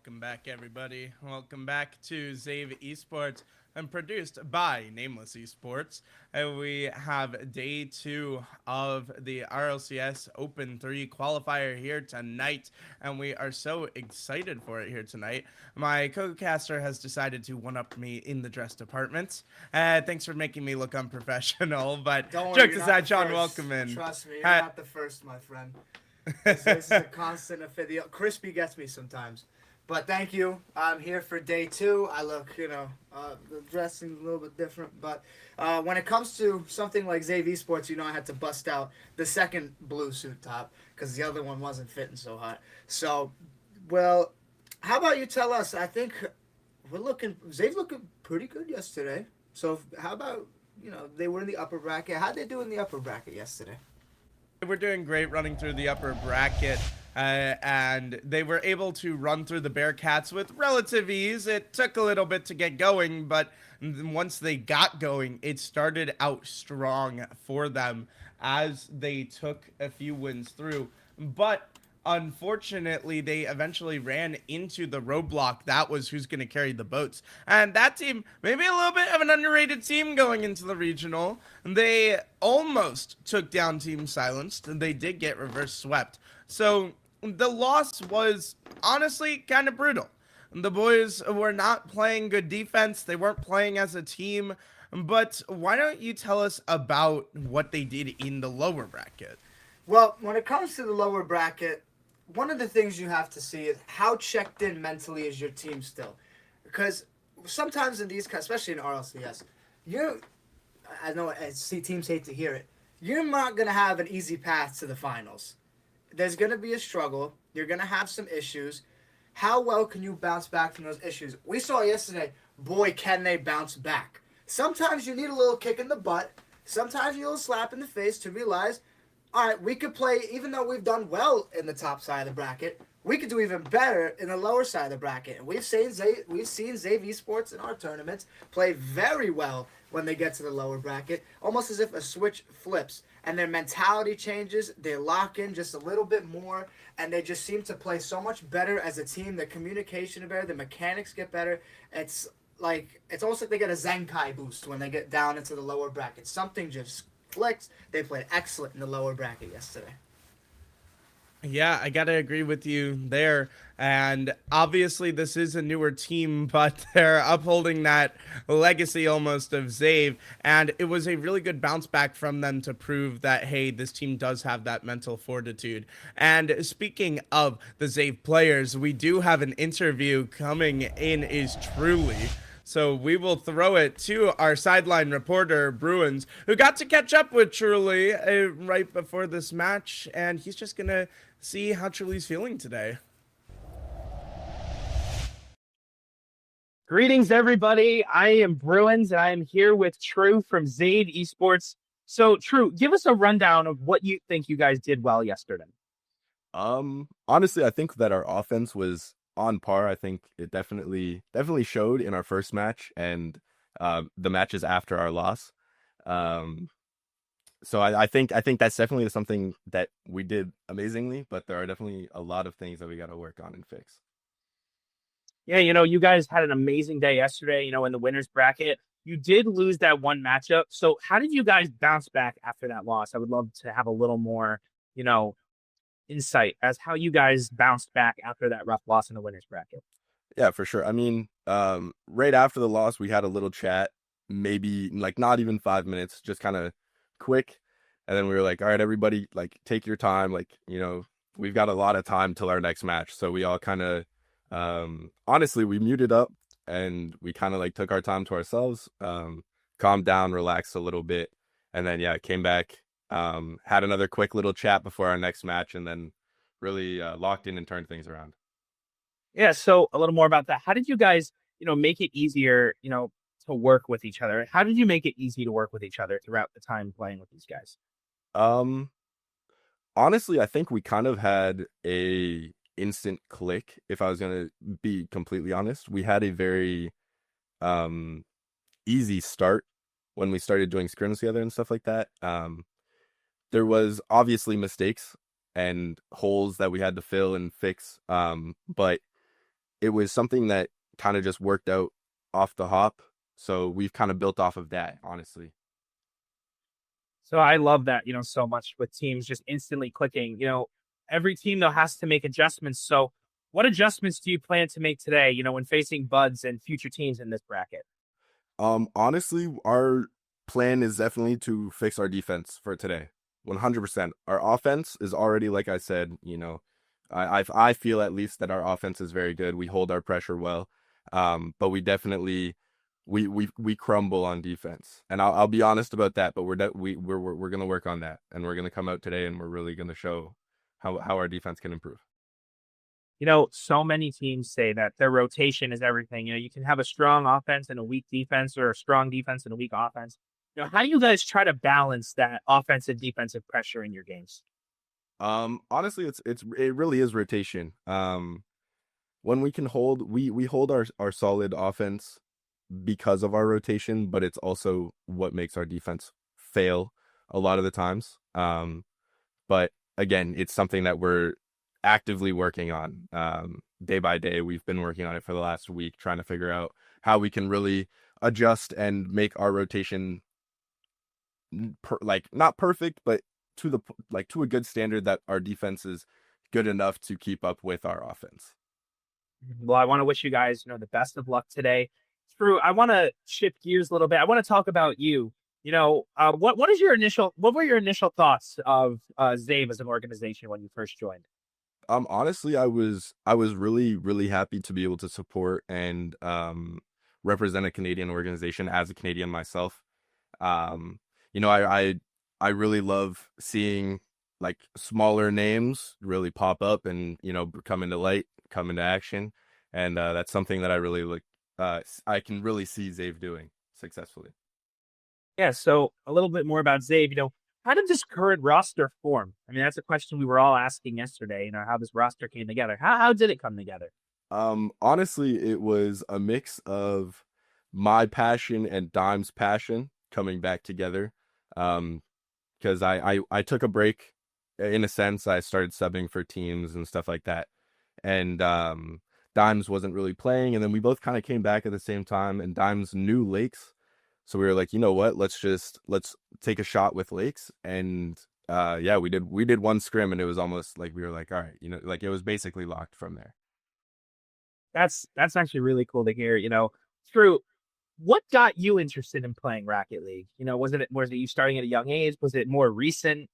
Welcome back, everybody. Welcome back to ZAVE Esports and produced by Nameless Esports. And we have day 2 of the RLCS Open 3 qualifier here tonight, and we are so excited for it here tonight. My co-caster has decided to one-up me in the dress department. Thanks for making me look unprofessional, but Don't worry, jokes you're not aside, the Sean, first. welcome in. Trust me, you're not the first, my friend. This is a constant affair. Crispy gets me sometimes. But thank you. I'm here for day 2. I look, the dressing's a little bit different. But when it comes to something like ZAVE Esports, I had to bust out the second blue suit top because the other one wasn't fitting so hot. So, well, how about you tell us? I think ZAVE looking pretty good yesterday. So how about, they were in the upper bracket. How'd they do in the upper bracket yesterday? We're doing great running through the upper bracket, and they were able to run through the Bearcats with relative ease. It took a little bit to get going, but once they got going, it started out strong for them as they took a few wins through. But unfortunately, they eventually ran into the roadblock. That was who's going to carry the boats. And that team, maybe a little bit of an underrated team going into the regional. They almost took down Team Silenced, and they did get reverse swept. So the loss was honestly kind of brutal. The boys were not playing good defense. They weren't playing as a team. But why don't you tell us about what they did in the lower bracket? Well, when it comes to the lower bracket, one of the things you have to see is how checked in mentally is your team still. Because sometimes in these, especially in RLCS, I know teams hate to hear it, you're not going to have an easy path to the finals. There's going to be a struggle. You're going to have some issues. How well can you bounce back from those issues? We saw yesterday, boy, can they bounce back. Sometimes you need a little kick in the butt. Sometimes you need a little slap in the face to realize, all right, we could play, even though we've done well in the top side of the bracket, we could do even better in the lower side of the bracket. And we've seen ZAVE Esports in our tournaments play very well when they get to the lower bracket, almost as if a switch flips and their mentality changes. They lock in just a little bit more, and they just seem to play so much better as a team. The communication is better, the mechanics get better. It's almost like they get a Zenkai boost when they get down into the lower bracket. Something just clicks. They played excellent in the lower bracket yesterday. Yeah, I gotta agree with you there. And obviously, this is a newer team, but they're upholding that legacy almost of ZAVE. And it was a really good bounce back from them to prove that, hey, this team does have that mental fortitude. And speaking of the ZAVE players, we do have an interview coming in, is truly. So we will throw it to our sideline reporter, Bruins, who got to catch up with Truly right before this match, and he's just going to see how Truly's feeling today. Greetings, everybody. I am Bruins, and I am here with True from ZAVE Esports. So, True, give us a rundown of what you think you guys did well yesterday. Honestly, I think that our offense was on par. I think it definitely showed in our first match and the matches after our loss. So I think that's definitely something that we did amazingly, but there are definitely a lot of things that we got to work on and fix. Yeah, you guys had an amazing day yesterday, in the winners bracket. You did lose that one matchup. So how did you guys bounce back after that loss? I would love to have a little more, insight as how you guys bounced back after that rough loss in the winners bracket. Yeah, for sure. I mean, right after the loss, we had a little chat, maybe like not even 5 minutes, just kind of quick. And then we were like, all right, everybody, like, take your time. Like, we've got a lot of time till our next match. So we all kind of, honestly, we muted up and we kind of like took our time to ourselves, calmed down, relaxed a little bit. And then, yeah, came back, had another quick little chat before our next match, and then really locked in and turned things around. Yeah, so a little more about that. How did you guys, make it easier, to work with each other? How did you make it easy to work with each other throughout the time playing with these guys? Honestly, I think we kind of had a instant click. If I was going to be completely honest, we had a very easy start when we started doing scrims together and stuff like that. There was obviously mistakes and holes that we had to fill and fix, but it was something that kind of just worked out off the hop. So we've kind of built off of that, honestly. So I love that, so much with teams just instantly clicking. Every team though has to make adjustments. So what adjustments do you plan to make today, when facing buds and future teams in this bracket? Honestly, our plan is definitely to fix our defense for today. 100%. Our offense is already, like I said, I feel at least that our offense is very good. We hold our pressure well. But we definitely we crumble on defense. And I'll be honest about that, but we're going to work on that, and we're going to come out today and we're really going to show how our defense can improve. So many teams say that their rotation is everything. You can have a strong offense and a weak defense, or a strong defense and a weak offense. How do you guys try to balance that offensive defensive pressure in your games? Honestly, it really is rotation. When we can hold, we hold our solid offense because of our rotation, but it's also what makes our defense fail a lot of the times. But again, it's something that we're actively working on day by day. We've been working on it for the last week, trying to figure out how we can really adjust and make our rotation not perfect, but to a good standard that our defense is good enough to keep up with our offense. Well, I want to wish you guys, the best of luck today. Drew, I want to shift gears a little bit. I want to talk about you. What were your initial thoughts of ZAVE as an organization when you first joined? Honestly, I was really, really happy to be able to support and represent a Canadian organization as a Canadian myself. I really love seeing like smaller names really pop up and come into light, come into action, and that's something that I really like. I can really see ZAVE doing successfully. Yeah. So a little bit more about ZAVE. How did this current roster form? I mean, that's a question we were all asking yesterday. How this roster came together. How did it come together? Honestly, it was a mix of my passion and Dime's passion coming back together. Because I took a break, in a sense. I started subbing for teams and stuff like that, and Dimes wasn't really playing, and then we both kind of came back at the same time, and Dimes knew Lakes. So we were like, you know what? Let's take a shot with Lakes, and yeah, we did one scrim, and it was almost like we were like, all right, it was basically locked from there. That's actually really cool to hear. Drew, what got you interested in playing Rocket League? Was it you starting at a young age? Was it more recent?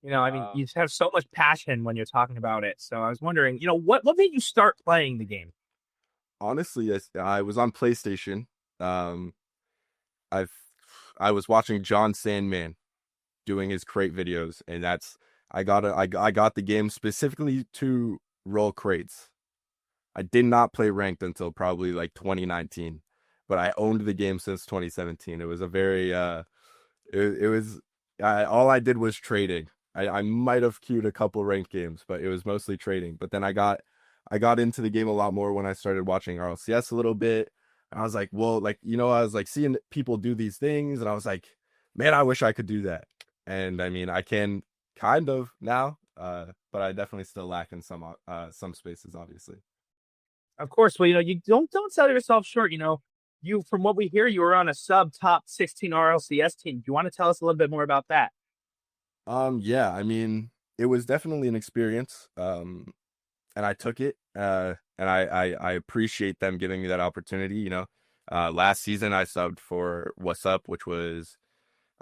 I mean, you have so much passion when you're talking about it. So I was wondering, what made you start playing the game? Honestly, I was on PlayStation. I was watching John Sandman doing his crate videos, and I got the game specifically to roll crates. I did not play ranked until probably like 2019, but I owned the game since 2017. It was a very all I did was trading. I might have queued a couple ranked games, but it was mostly trading. But then I got into the game a lot more when I started watching RLCS a little bit. I was like, well, I was like seeing people do these things, and I was like, man, I wish I could do that. And I mean, I can kind of now, but I definitely still lack in some spaces, obviously. Of course. Well, you don't sell yourself short. You, from what we hear, you were on a sub top 16 RLCS team. Do you want to tell us a little bit more about that? Yeah, I mean, it was definitely an experience. And I took it. And I appreciate them giving me that opportunity. Last season I subbed for What's Up, which was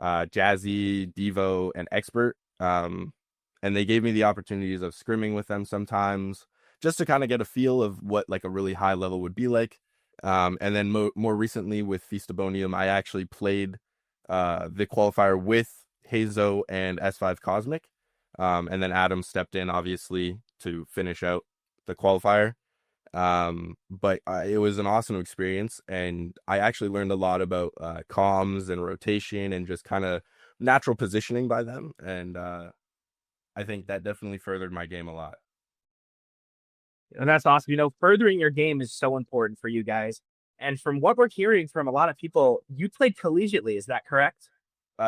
Jazzy, Devo, and Expert. And they gave me the opportunities of scrimming with them sometimes, just to kind of get a feel of what like a really high level would be like. And then more recently with Feastabonium, I actually played the qualifier with Hazo and S5 Cosmic. And then Adam stepped in, obviously, to finish out the qualifier. But it was an awesome experience, and I actually learned a lot about comms and rotation and just kind of natural positioning by them. And I think that definitely furthered my game a lot. And that's awesome. Furthering your game is so important for you guys. And from what we're hearing from a lot of people, you played collegiately. Is that correct?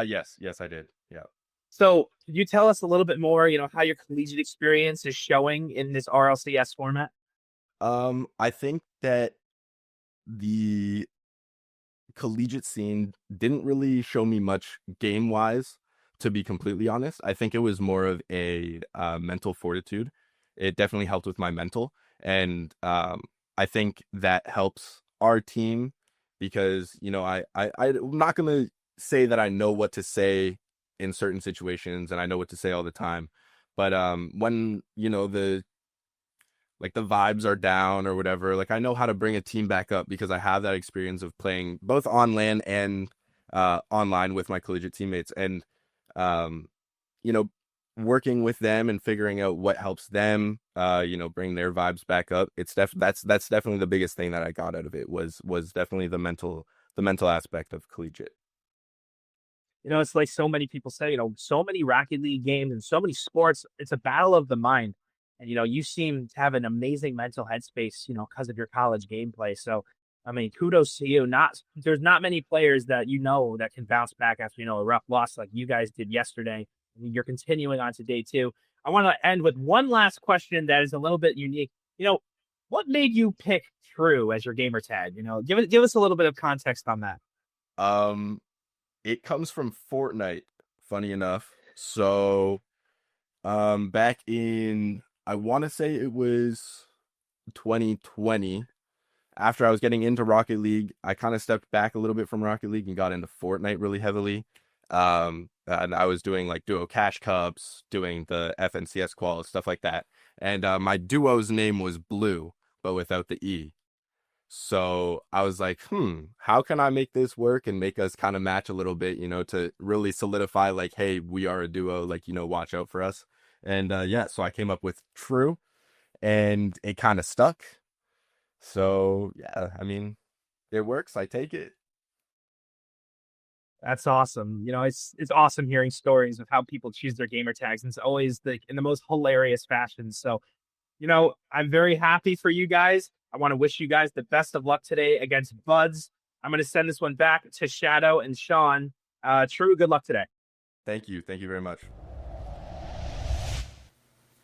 Yes, I did. Yeah. So could you tell us a little bit more, how your collegiate experience is showing in this RLCS format? I think that the collegiate scene didn't really show me much game wise, to be completely honest. I think it was more of a mental fortitude. It definitely helped with my mental. And I think that helps our team because, I'm not going to say that I know what to say in certain situations and I know what to say all the time. But when, the vibes are down or whatever, like I know how to bring a team back up because I have that experience of playing both on land and online with my collegiate teammates, and um, you know, working with them and figuring out what helps them, bring their vibes back up. That's definitely the biggest thing that I got out of it was definitely the mental aspect of collegiate. It's like so many people say, so many Rocket League games and so many sports, it's a battle of the mind. And, you seem to have an amazing mental headspace, because of your college gameplay. So, I mean, kudos to you. There's not many players that that can bounce back after, a rough loss like you guys did yesterday. And you're continuing on to day two. I want to end with one last question that is a little bit unique. What made you pick True as your gamer tag? Give us a little bit of context on that. Um, it comes from Fortnite, funny enough. So, back in, I want to say it was 2020, after I was getting into Rocket League, I kind of stepped back a little bit from Rocket League and got into Fortnite really heavily. And I was doing like duo cash cups, doing the FNCS qual, stuff like that. And my duo's name was Blue, but without the E. So I was like, how can I make this work and make us kind of match a little bit, to really solidify like, hey, we are a duo, like, watch out for us. And so I came up with True, and it kind of stuck. So yeah, I mean, it works. I take it. That's awesome. It's awesome hearing stories of how people choose their gamer tags, and it's always in the most hilarious fashion. So, I'm very happy for you guys. I want to wish you guys the best of luck today against Buds. I'm going to send this one back to Shadow and Sean. True, good luck today. Thank you. Thank you very much.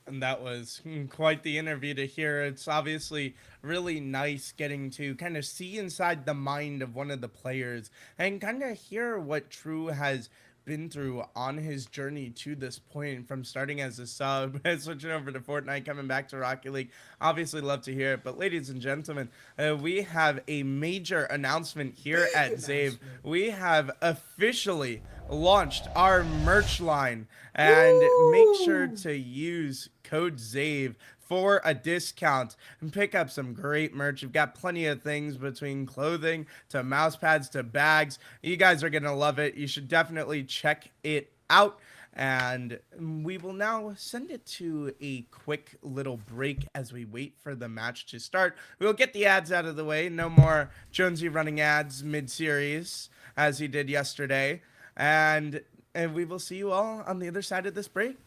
And that was quite the interview to hear. It's obviously really nice getting to kind of see inside the mind of one of the players and kind of hear what True has been through on his journey to this point, from starting as a sub, switching over to Fortnite, coming back to Rocket League. Obviously love to hear it. But ladies and gentlemen, we have a major announcement here at ZAVE. We have officially launched our merch line, and make sure to use code ZAVE for a discount and pick up some great merch. We've got plenty of things, between clothing to mouse pads to bags. You guys are gonna love it. You should definitely check it out. And we will now send it to a quick little break as we wait for the match to start. We'll get the ads out of the way. No more Jonesy running ads mid-series as he did yesterday. And we will see you all on the other side of this break.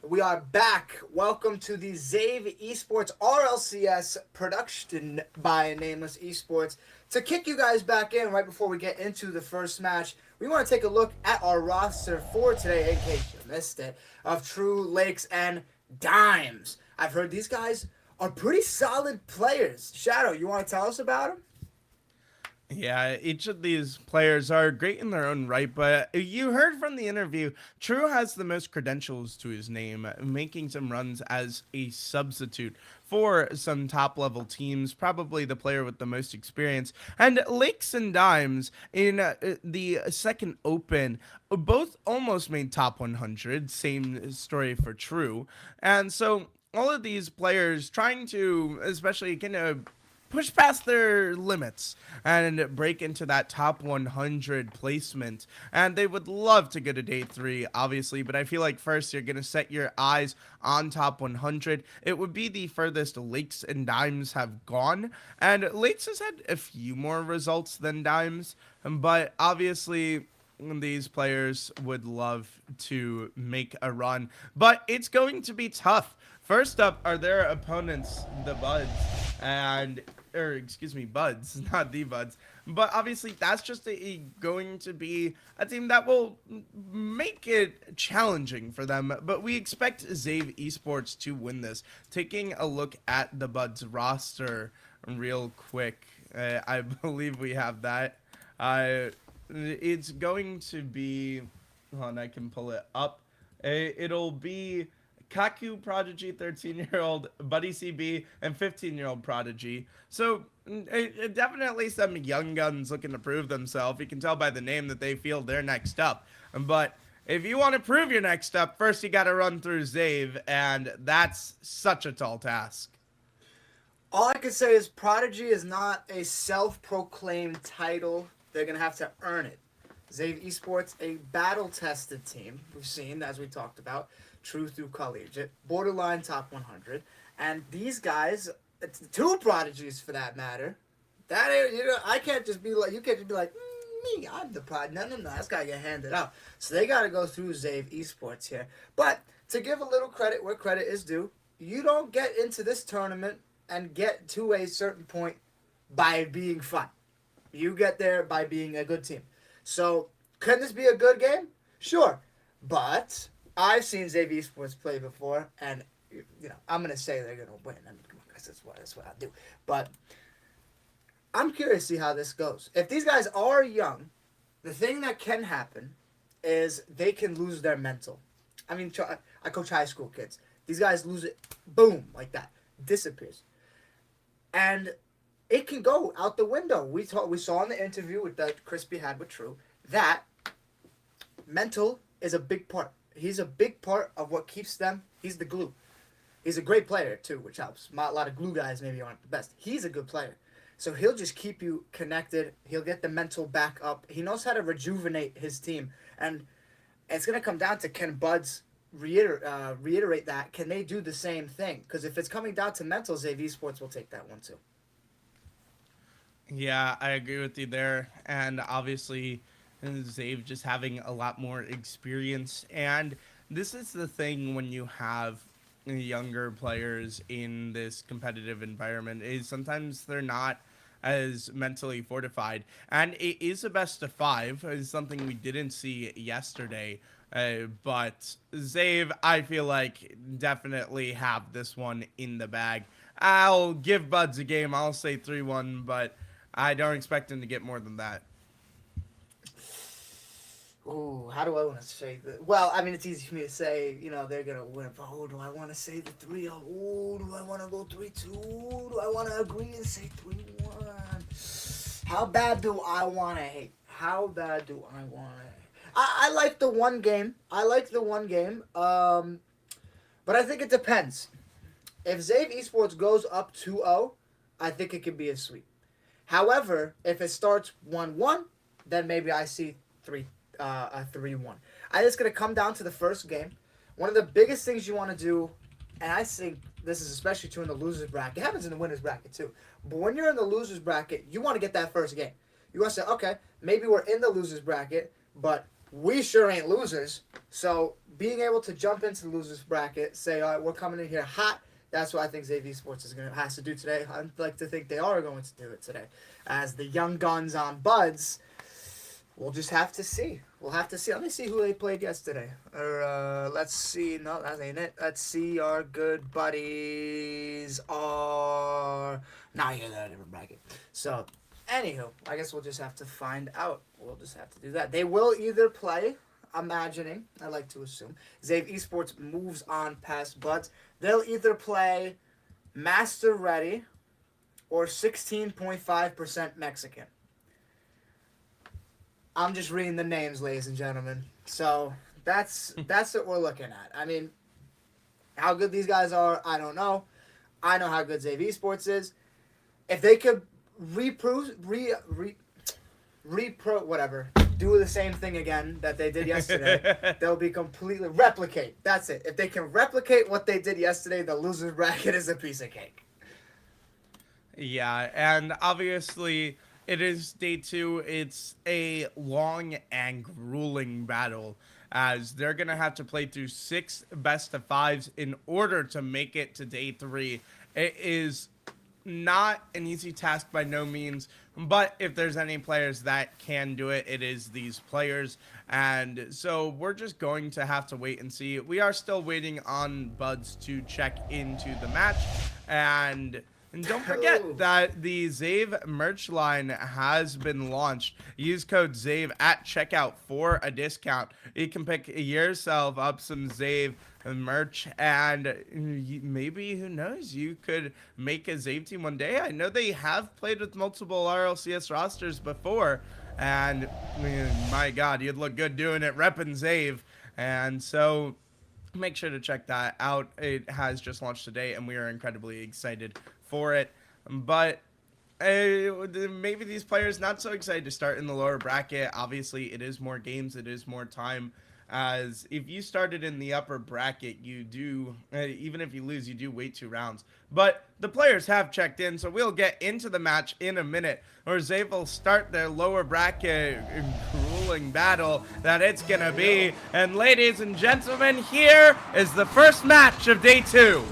We are back. Welcome to the ZAVE Esports RLCS production by Nameless Esports. To kick you guys back in right before we get into the first match, we want to take a look at our roster for today, in case you missed it, of True, Lakes, and Dimes. I've heard these guys are pretty solid players. Shadow, you want to tell us about them? Yeah, each of these players are great in their own right, but you heard from the interview, True has the most credentials to his name, making some runs as a substitute for some top-level teams, probably the player with the most experience. And Lakes and Dimes in the second open, both almost made top 100, same story for True. And so all of these players trying to, especially kind of push past their limits and break into that top 100 placement. And they would love to go to day 3, obviously, but I feel like first you're going to set your eyes on top 100. It would be the furthest Lakes and Dimes have gone, and Lakes has had a few more results than Dimes, but obviously these players would love to make a run, but it's going to be tough. First up are their opponents, the Buds, Buds, not the Buds. But obviously, that's just going to be a team that will make it challenging for them. But we expect ZAVE Esports to win this. Taking a look at the Buds roster real quick, I believe we have that. It's going to be, hold on, I can pull it up. It'll be Kaku Prodigy, 13-year-old, Buddy CB, and 15-year-old Prodigy. So definitely some young guns looking to prove themselves. You can tell by the name that they feel they're next up. But if you want to prove you're next up, first you got to run through ZAVE, and that's such a tall task. All I can say is Prodigy is not a self-proclaimed title. They're going to have to earn it. ZAVE Esports, a battle-tested team. We've seen, as we talked about, True through collegiate, borderline top 100, and these guys, it's 2 prodigies for that matter. That I can't just be like, you can't just be like, me, I'm the prod. No, that's gotta get handed out. So they gotta go through ZAVE Esports here. But to give a little credit where credit is due, you don't get into this tournament and get to a certain point by being fun. You get there by being a good team. So can this be a good game? Sure, but I've seen ZAVE Esports play before, and I'm gonna say they're gonna win. I mean, come on, guys, that's what I do. But I'm curious to see how this goes. If these guys are young, the thing that can happen is they can lose their mental. I mean, I coach high school kids. These guys lose it, boom, like that, disappears, and it can go out the window. We saw in the interview that Crispy had with True that mental is a big part. He's a big part of what keeps them. He's the glue. He's a great player, too, which helps. A lot of glue guys maybe aren't the best. He's a good player. So he'll just keep you connected. He'll get the mental back up. He knows how to rejuvenate his team. And it's going to come down to, can Buds reiterate that, can they do the same thing? Because if it's coming down to mental, ZAVE Esports will take that one too. Yeah, I agree with you there. And obviously, ZAVE just having a lot more experience. And this is the thing when you have younger players in this competitive environment is sometimes they're not as mentally fortified. And it is a best of 5. Is something we didn't see yesterday. But ZAVE, I feel like, definitely have this one in the bag. I'll give Buds a game. I'll say 3-1, but I don't expect him to get more than that. Ooh, how do I want to say that? Well, I mean, it's easy for me to say, they're going to win. But, do I want to say the 3-0? Ooh, do I want to go 3-2? Do I want to agree and say 3-1? How bad do I want to hate? How bad do I want to hate? I like the one game. But I think it depends. If ZAVE Esports goes up 2-0, I think it could be a sweep. However, if it starts 1-1, then maybe I see a 3-1. I think it's going to come down to the first game. One of the biggest things you want to do, and I think this is especially true in the losers bracket. It happens in the winners bracket too. But when you're in the losers bracket, you want to get that first game. You want to say, okay, maybe we're in the losers bracket, but we sure ain't losers. So being able to jump into the losers bracket, say, all right, we're coming in here hot. That's what I think ZAVE Esports has to do today. I'd like to think they are going to do it today. As the young guns on Buds, we'll just have to see. Let me see who they played yesterday. Let's see. No, that ain't it. Let's see. Our good buddies are not here. They're in a different bracket. So, anywho, I guess we'll just have to find out. We'll just have to do that. They will either play, imagining, I like to assume, ZAVE Esports moves on past Buds. They'll either play Master Ready or 16.5% Mexican. I'm just reading the names, ladies and gentlemen. So that's what we're looking at. I mean, how good these guys are, I don't know. I know how good ZAVE Esports is. If they could do the same thing again that they did yesterday, they'll be completely replicate. That's it. If they can replicate what they did yesterday, the losers bracket is a piece of cake. Yeah, and obviously it is day 2. It's a long and grueling battle as they're going to have to play through 6 best of 5s in order to make it to day 3. It is not an easy task by no means, but if there's any players that can do it, it is these players. And so we're just going to have to wait and see. We are still waiting on Buds to check into the match. And don't forget that the ZAVE merch line has been launched. Use code ZAVE at checkout for a discount. You can pick yourself up some ZAVE merch, and maybe, who knows, you could make a ZAVE team one day. I know they have played with multiple RLCS rosters before, and my God, you'd look good doing it, repping ZAVE. And so make sure to check that out. It has just launched today, and we are incredibly excited for it. But maybe these players not so excited to start in the lower bracket. Obviously, it is more games, it is more time. As if you started in the upper bracket, you do, even if you lose, you do wait 2 rounds. But the players have checked in, so we'll get into the match in a minute. Or ZAVE will start their lower bracket grueling battle that it's going to be. And ladies and gentlemen, here is the first match of day 2.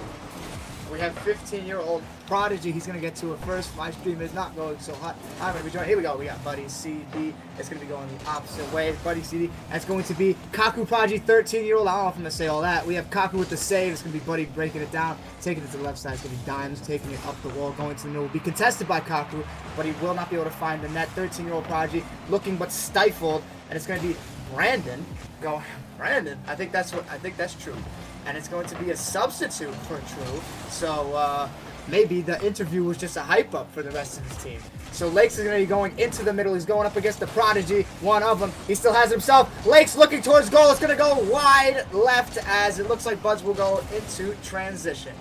We have 15-year-old Prodigy. He's going to get to it first. My stream is not going so hot. I'm going to be joined. Here we go. We got Buddy CD. It's going to be going the opposite way. Buddy CD. That's going to be Kaku Prodigy, 13-year-old. I don't know if I'm going to say all that. We have Kaku with the save. It's going to be Buddy breaking it down, taking it to the left side. It's going to be Dimes taking it up the wall, going to the middle. Will be contested by Kaku, but he will not be able to find the net. 13-year-old Prodigy looking but stifled, and it's going to be Brandon going. Brandon. I think that's true. And it's going to be a substitute for True. So maybe the interview was just a hype up for the rest of his team. So Lakes is going to be going into the middle. He's going up against the Prodigy, one of them. He still has himself. Lakes looking towards goal. It's going to go wide left as it looks like Buds will go into transition.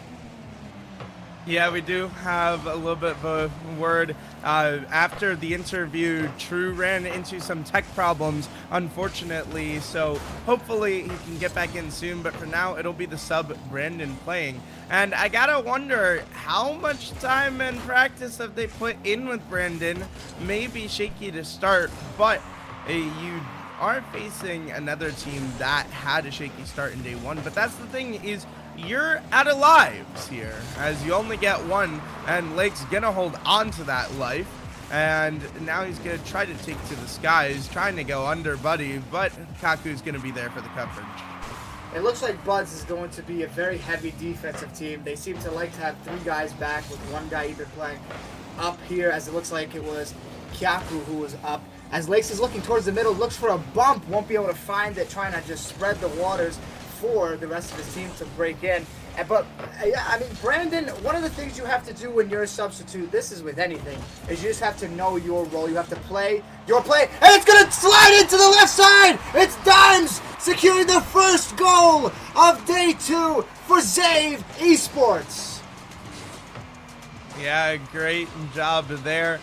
Yeah, we do have a little bit of a word. After the interview, True ran into some tech problems, unfortunately, so hopefully he can get back in soon, but for now, it'll be the sub Brandon playing. And I gotta wonder, how much time and practice have they put in with Brandon? Maybe shaky to start, but you are facing another team that had a shaky start in day one, but that's the thing is, you're out of lives here, as you only get one, and Lake's gonna hold on to that life, and now he's gonna try to take to the skies, trying to go under Buddy, but Kaku's gonna be there for the coverage. It looks like Buds is going to be a very heavy defensive team. They seem to like to have 3 guys back, with 1 guy either playing up here, as it looks like it was Kyaku who was up. As Lakes is looking towards the middle, looks for a bump, won't be able to find it, trying to just spread the waters for the rest of his team to break in. But, yeah, I mean, Brandon, one of the things you have to do when you're a substitute, this is with anything, is you just have to know your role. You have to play your play, and it's going to slide into the left side! It's Dimes securing the first goal of day 2 for ZAVE Esports. Yeah, great job there.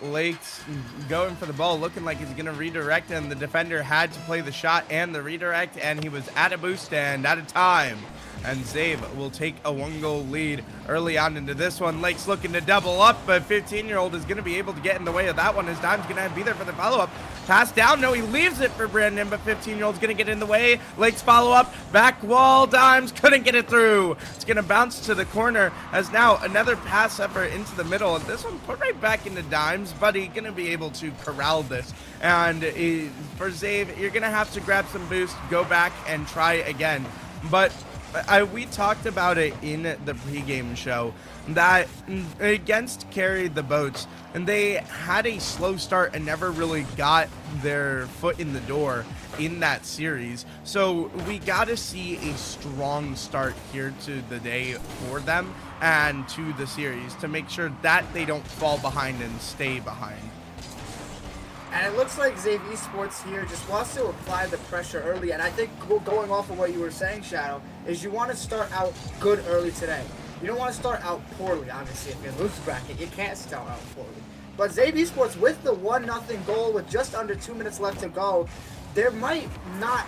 Lake's going for the ball, looking like he's going to redirect, and the defender had to play the shot and the redirect, and he was at a boost and out of time. And ZAVE will take a 1-goal lead early on into this one. Lake's looking to double up, but 15-year-old is going to be able to get in the way of that one. His Dime's going to be there for the follow-up. Pass down. No, he leaves it for Brandon, but 15-year-old's going to get in the way. Lake's follow-up. Back wall. Dimes couldn't get it through. It's going to bounce to the corner as now another pass effort into the middle. And this one put right back into Dimes, but he's going to be able to corral this. And for ZAVE, you're going to have to grab some boost, go back, and try again. But we talked about it in the pregame show that against Carry the Boats, and they had a slow start and never really got their foot in the door in that series. So we got to see a strong start here to the day for them and to the series to make sure that they don't fall behind and stay behind. And it looks like ZAVE Esports here just wants to apply the pressure early. And I think going off of what you were saying, Shadow, is you want to start out good early today. You don't want to start out poorly, obviously. If you lose bracket, you can't start out poorly. But ZAVE Esports, with the 1-0 goal with just under 2 minutes left to go, there might not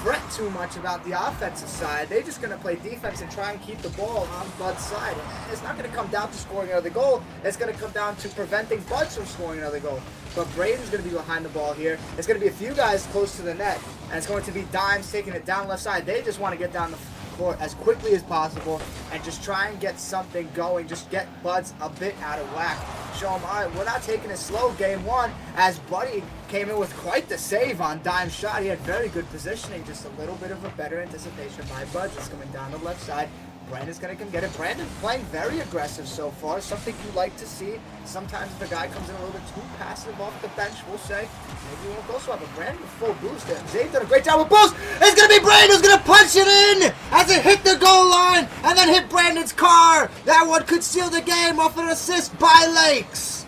fret too much about the offensive side. They're just going to play defense and try and keep the ball on Bud's side. It's not going to come down to scoring another goal. It's going to come down to preventing Buds from scoring another goal. But Braden's going to be behind the ball here. It's going to be a few guys close to the net, and it's going to be Dimes taking it down left side. They just want to get down the court as quickly as possible and just try and get something going. Just get Buds a bit out of whack. Show them, all right, we're not taking it slow game 1, as Buddy came in with quite the save on Dime's shot. He had very good positioning, just a little bit of a better anticipation by Buds. It's coming down the left side. Brandon's going to come get it. Brandon playing very aggressive so far, something you like to see. Sometimes if a guy comes in a little bit too passive off the bench, we'll say, maybe you won't go swap, but Brandon with full boost. ZAVE done a great job with boost. It's going to be Brandon who's going to punch it in as it hit the goal line and then hit Brandon's car. That one could seal the game off an assist by Lakes.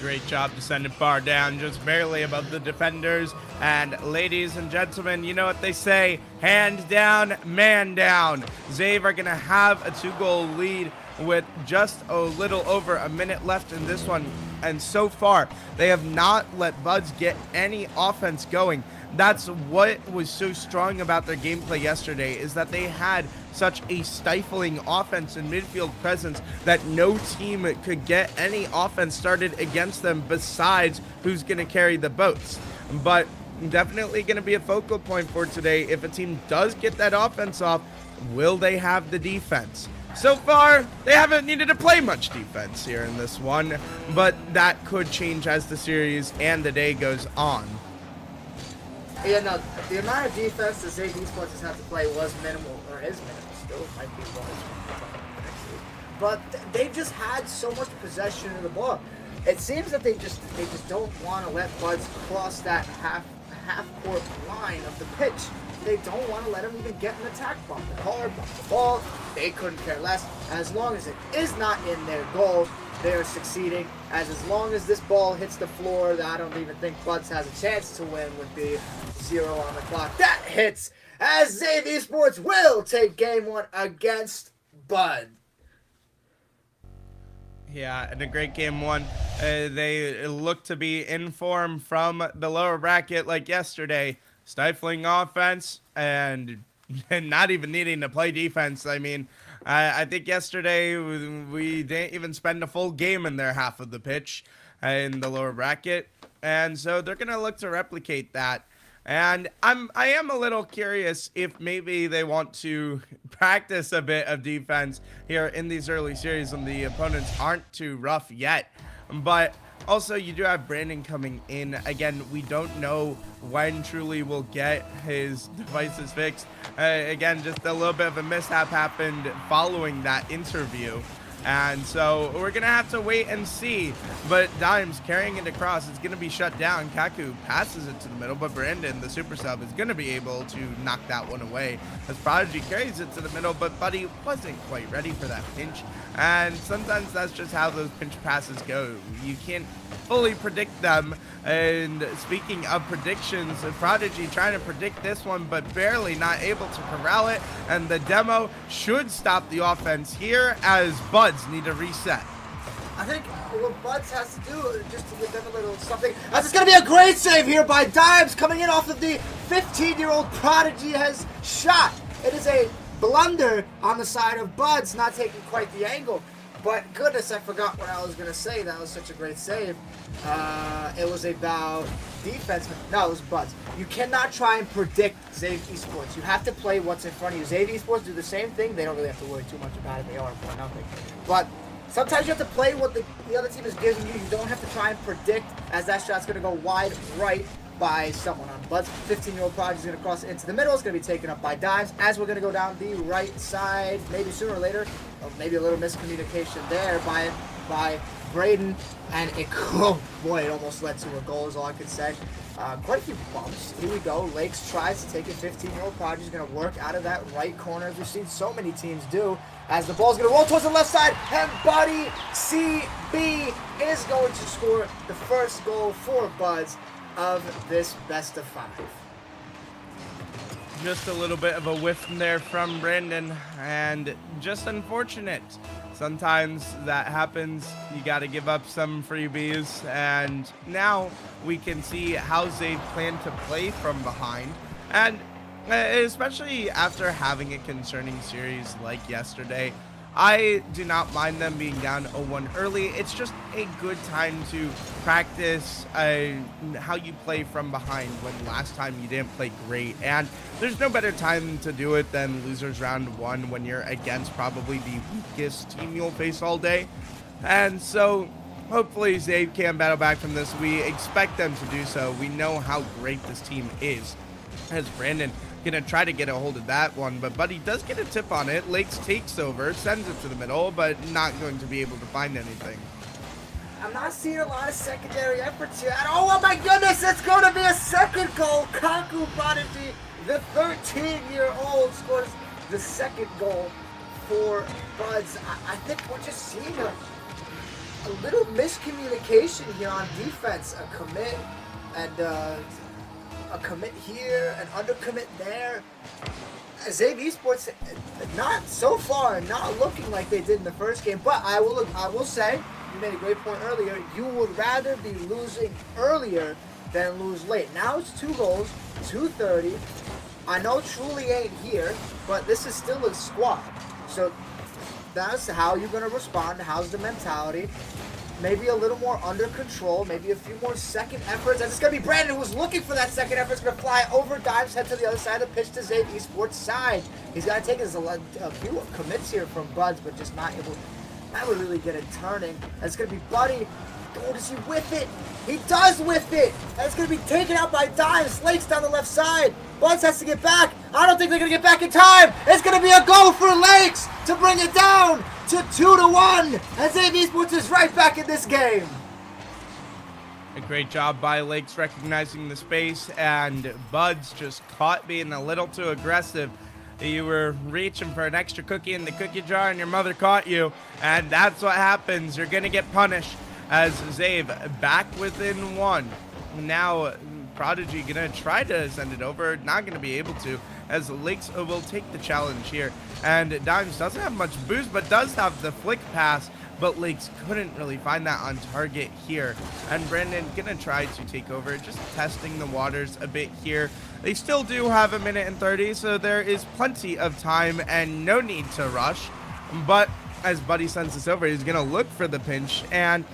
Great job to send it far down, just barely above the defenders. And ladies and gentlemen, you know what they say, hand down, man down. ZAVE are going to have a 2-goal lead with just a little over a minute left in this one. And so far, they have not let Buds get any offense going. That's what was so strong about their gameplay yesterday, is that they had such a stifling offense and midfield presence that no team could get any offense started against them besides who's going to carry the boats. But definitely going to be a focal point for today. If a team does get that offense off, will they have the defense? So far, they haven't needed to play much defense here in this one, but that could change as the series and the day goes on. Yeah, no, the amount of defense that ZAVE Esports has had to play was minimal, or is minimal still, might be less. But they've just had so much possession of the ball. It seems that they just don't want to let Buds cross that half-court line of the pitch. They don't want to let him even get an attack bump. The caller bumped the ball. They couldn't care less. As long as it is not in their goal, they are succeeding. As long as this ball hits the floor, I don't even think Buds has a chance to win with the 0 on the clock. That hits as ZAVE Esports will take game 1 against Bud. Yeah, and a great game one. They look to be in form from the lower bracket like yesterday. Stifling offense and not even needing to play defense. I mean, I think yesterday we didn't even spend a full game in their half of the pitch in the lower bracket. And so they're going to look to replicate that. And I am a little curious if maybe they want to practice a bit of defense here in these early series when the opponents aren't too rough yet. But also, you do have Brandon coming in. Again, we don't know when truly we'll get his devices fixed. Again, just a little bit of a mishap happened following that interview. And so we're going to have to wait and see. But Dimes carrying it across. It's going to be shut down. Kaku passes it to the middle, but Brandon, the super sub, is going to be able to knock that one away as Prodigy carries it to the middle, but Buddy wasn't quite ready for that pinch. And sometimes that's just how those pinch passes go. You can't fully predict them. And speaking of predictions, Prodigy trying to predict this one, but barely not able to corral it. And the demo should stop the offense here as Buds need a reset. I think what Buds has to do, just to give them a little something, as it's going to be a great save here by Dimes coming in off of the 15-year-old Prodigy has shot. It is a blunder on the side of Buds, not taking quite the angle. But goodness, I forgot what I was going to say. That was such a great save. It was about defense. No, it was Buds. You cannot try and predict ZAVE Esports. You have to play what's in front of you. ZAVE Esports do the same thing. They don't really have to worry too much about it. They are 4-0. But sometimes you have to play what the other team is giving you. You don't have to try and predict as that shot's going to go wide right by someone on Bud's 15-year-old Prodigy is going to cross into the middle. It's going to be taken up by Dimes as we're going to go down the right side, maybe sooner or later. Maybe a little miscommunication there by Braden, and oh boy, it almost led to a goal is all I could say. Quite a few bumps. Here we go. Lakes tries to take a 15-year-old Prodigy. Is going to work out of that right corner, as we've seen so many teams do, as the ball's going to roll towards the left side, and Buddy CB is going to score the first goal for Buds of this best of 5. Just a little bit of a whiff there from Brandon, and just unfortunate. Sometimes that happens. You got to give up some freebies, and now we can see how they plan to play from behind. And especially after having a concerning series like yesterday, I do not mind them being down 0-1 early. It's just a good time to practice how you play from behind when last time you didn't play great. And there's no better time to do it than losers round 1 when you're against probably the weakest team you'll face all day. And so hopefully ZAVE can battle back from this. We expect them to do so. We know how great this team is. As Brandon gonna try to get a hold of that one, but Buddy does get a tip on it. Lakes takes over, sends it to the middle, but not going to be able to find anything. I'm not seeing a lot of secondary efforts here. Oh my goodness, it's going to be a second goal. Kaku Prodigy, the 13-year-old, scores the second goal for Buds. I think we're just seeing a little miscommunication here on defense. A commit and a commit here, an undercommit there. ZAVE Esports, not so far, not looking like they did in the first game. But I will say, you made a great point earlier. You would rather be losing earlier than lose late. Now it's 2 goals, 2:30. I know Truly ain't here, but this is still a squad. So that's how you're gonna respond. How's the mentality? Maybe a little more under control, maybe a few more second efforts. And it's going to be Brandon who's looking for that second effort. It's going to fly over Dimes, head to the other side of the pitch to ZAVE Esports side. He's got to take a few commits here from Buds, but just not really get it turning. And it's going to be Buddy. Oh, does he whiff it? He does whiff it. And it's going to be taken out by Dimes. Lakes down the left side. Buds has to get back. I don't think they're going to get back in time. It's going to be a goal for Lakes to bring it down to 2-1, and ZAVE Esports is right back in this game. A great job by Lakes recognizing the space, and Buds just caught being a little too aggressive. You were reaching for an extra cookie in the cookie jar, and your mother caught you, and that's what happens. You're going to get punished as ZAVE back within 1. Now Prodigy gonna try to send it over, not gonna be able to. as Lakes will take the challenge here. And Dimes doesn't have much boost, but does have the flick pass, but Lakes couldn't really find that on target here. And Brandon gonna try to take over, just testing the waters a bit here. They still do have a minute and 30, so there is plenty of time and no need to rush. But as Buddy sends this over, he's gonna look for the pinch, and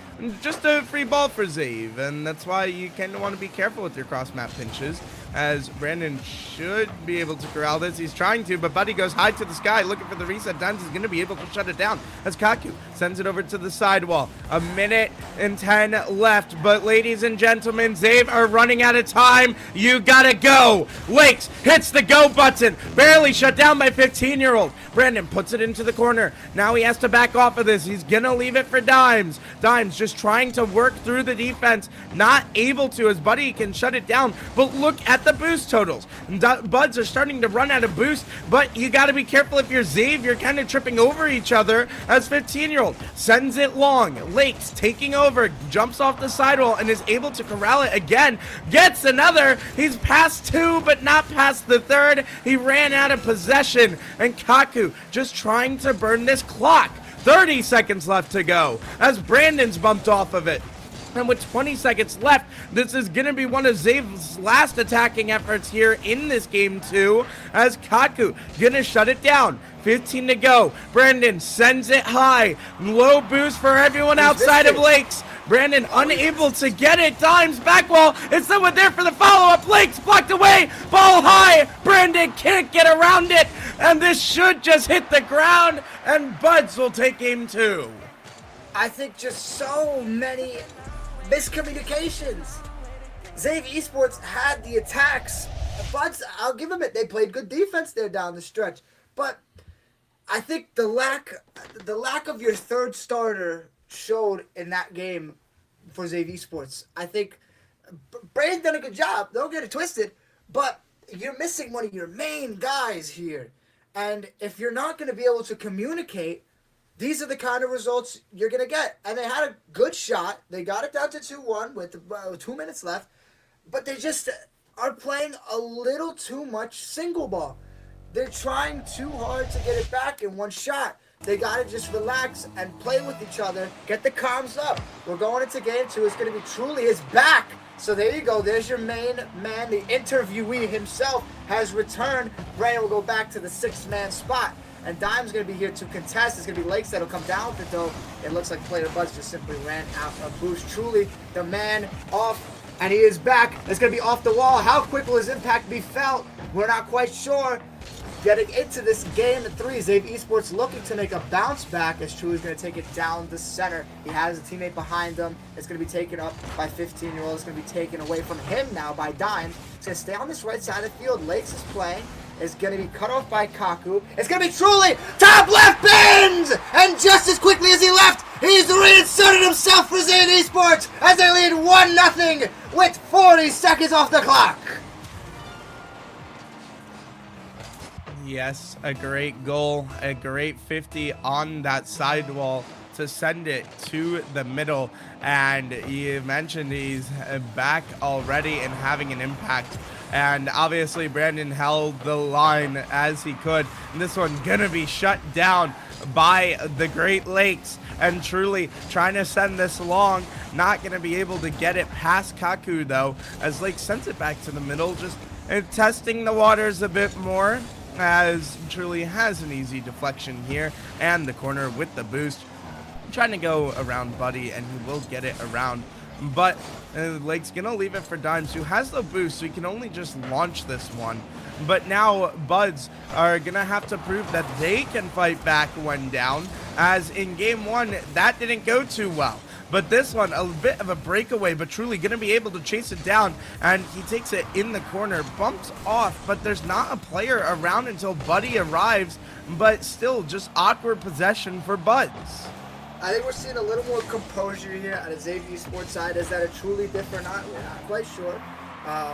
just a free ball for ZAVE, and that's why you kind of want to be careful with your cross-map pinches, as Brandon should be able to corral this. He's trying to, but Buddy goes high to the sky, looking for the reset. Dimes is going to be able to shut it down, as Kaku sends it over to the sidewall. A minute and 10 left, but ladies and gentlemen, ZAVE are running out of time. You gotta go. Lakes hits the go button, barely shut down by 15-year-old. Brandon puts it into the corner. Now he has to back off of this. He's gonna leave it for Dimes. Dimes just trying to work through the defense, not able to, as Buddy can shut it down. But look at the boost totals. Buds are starting to run out of boost, but you got to be careful if you're ZAVE. You're kind of tripping over each other, as 15-year-old sends it long. Lakes taking over, jumps off the sidewall and is able to corral it again. Gets another. He's past two, but not past the third. He ran out of possession, and Kaku just trying to burn this clock. 30 seconds left to go, as Brandon's bumped off of it. And with 20 seconds left, this is going to be one of ZAVE's last attacking efforts here in this game too, as Kaku going to shut it down. 15 to go. Brandon sends it high. Low boost for everyone outside of Lakes. Brandon unable to get it. Dimes back wall. It's someone there for the follow-up. Lakes blocked away. Ball high. Brandon can't get around it. And this should just hit the ground. And Buds will take game 2. I think just so many miscommunications. ZAVE Esports had the attacks. Buds, I'll give them it. They played good defense there down the stretch. But I think the lack of your third starter showed in that game for ZAVE Esports. I think Brandon done a good job. Don't get it twisted. But you're missing one of your main guys here. And if you're not going to be able to communicate, these are the kind of results you're going to get. And they had a good shot. They got it down to 2-1 with 2 minutes left. But they just are playing a little too much single ball. They're trying too hard to get it back in one shot. They got to just relax and play with each other. Get the comms up. We're going into game 2. It's going to be Truly his back. So there you go. There's your main man. The interviewee himself has returned. Brandon will go back to the 6-man spot. And Dime's going to be here to contest. It's going to be Lakes that'll come down with it, though. It looks like Player Buds just simply ran out of boost. Truly, the man off, and he is back. It's going to be off the wall. How quick will his impact be felt? We're not quite sure. Getting into this game 3, ZAVE Esports looking to make a bounce back, as Truly's going to take it down the center. He has a teammate behind him. It's going to be taken up by 15-year-old. It's going to be taken away from him now by Dimes. It's going to stay on this right side of the field. Lakes is playing. It's going to be cut off by Kaku. It's going to be Truly. Top left bends! And just as quickly as he left, he's reinserted himself for ZAVE Esports as they lead 1-0 with 40 seconds off the clock. Yes, a great goal, a great 50 on that sidewall to send it to the middle. And you mentioned he's back already and having an impact. And obviously Brandon held the line as he could. And this one gonna be shut down by the Great Lakes. And Truly trying to send this long, not gonna be able to get it past Kaku though, as Lake sends it back to the middle, just testing the waters a bit more, as Truly has an easy deflection here and the corner with the boost. Trying to go around Buddy, and he will get it around. But Lake's going to leave it for Dimes, who has the boost, so he can only just launch this one. But now Buds are going to have to prove that they can fight back when down, as in game 1, that didn't go too well. But this one, a bit of a breakaway, but Truly going to be able to chase it down, and he takes it in the corner, bumps off, but there's not a player around until Buddy arrives, but still just awkward possession for Buds. I think we're seeing a little more composure here on the ZAVE Esports side. Is that a Truly different? We're not quite sure.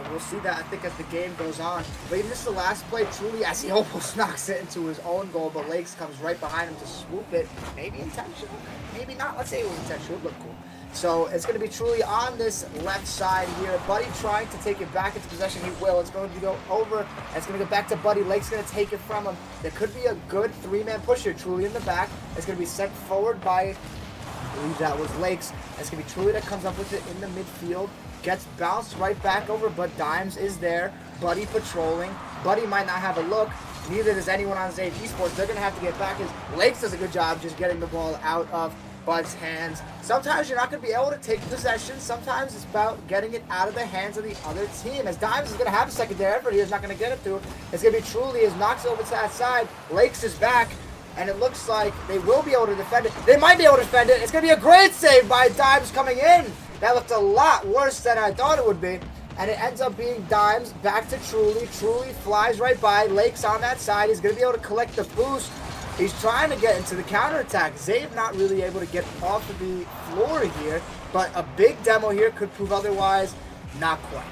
We'll see that, I think, as the game goes on. But he missed the last play, truly, as he almost knocks it into his own goal, but Lakes comes right behind him to swoop it. Maybe intentional, maybe not. Let's say it was intentional. It would look cool. So it's going to be truly on this left side here. Buddy trying to take it back into possession. He will. It's going to go over. And it's going to go back to Buddy. Lake's going to take it from him. There could be a good three-man push here, truly in the back. It's going to be sent forward by, I believe that was Lakes. It's going to be truly that comes up with it in the midfield. Gets bounced right back over, but Dimes is there. Buddy patrolling. Buddy might not have a look. Neither does anyone on ZAVE Esports. They're going to have to get back. Lakes does a good job just getting the ball out of Bud's hands. Sometimes you're not going to be able to take possession. Sometimes it's about getting it out of the hands of the other team. As Dimes is going to have a secondary effort, he's not going to get it through. It's going to be truly as knocks it over to that side. Lakes is back, and it looks like they will be able to defend it. They might be able to defend it. It's going to be a great save by Dimes coming in. That looked a lot worse than I thought it would be. And it ends up being Dimes back to Truly. Truly flies right by. Lakes on that side. He's going to be able to collect the boost. He's trying to get into the counterattack. ZAVE not really able to get off of the floor here. But a big demo here could prove otherwise. Not quite.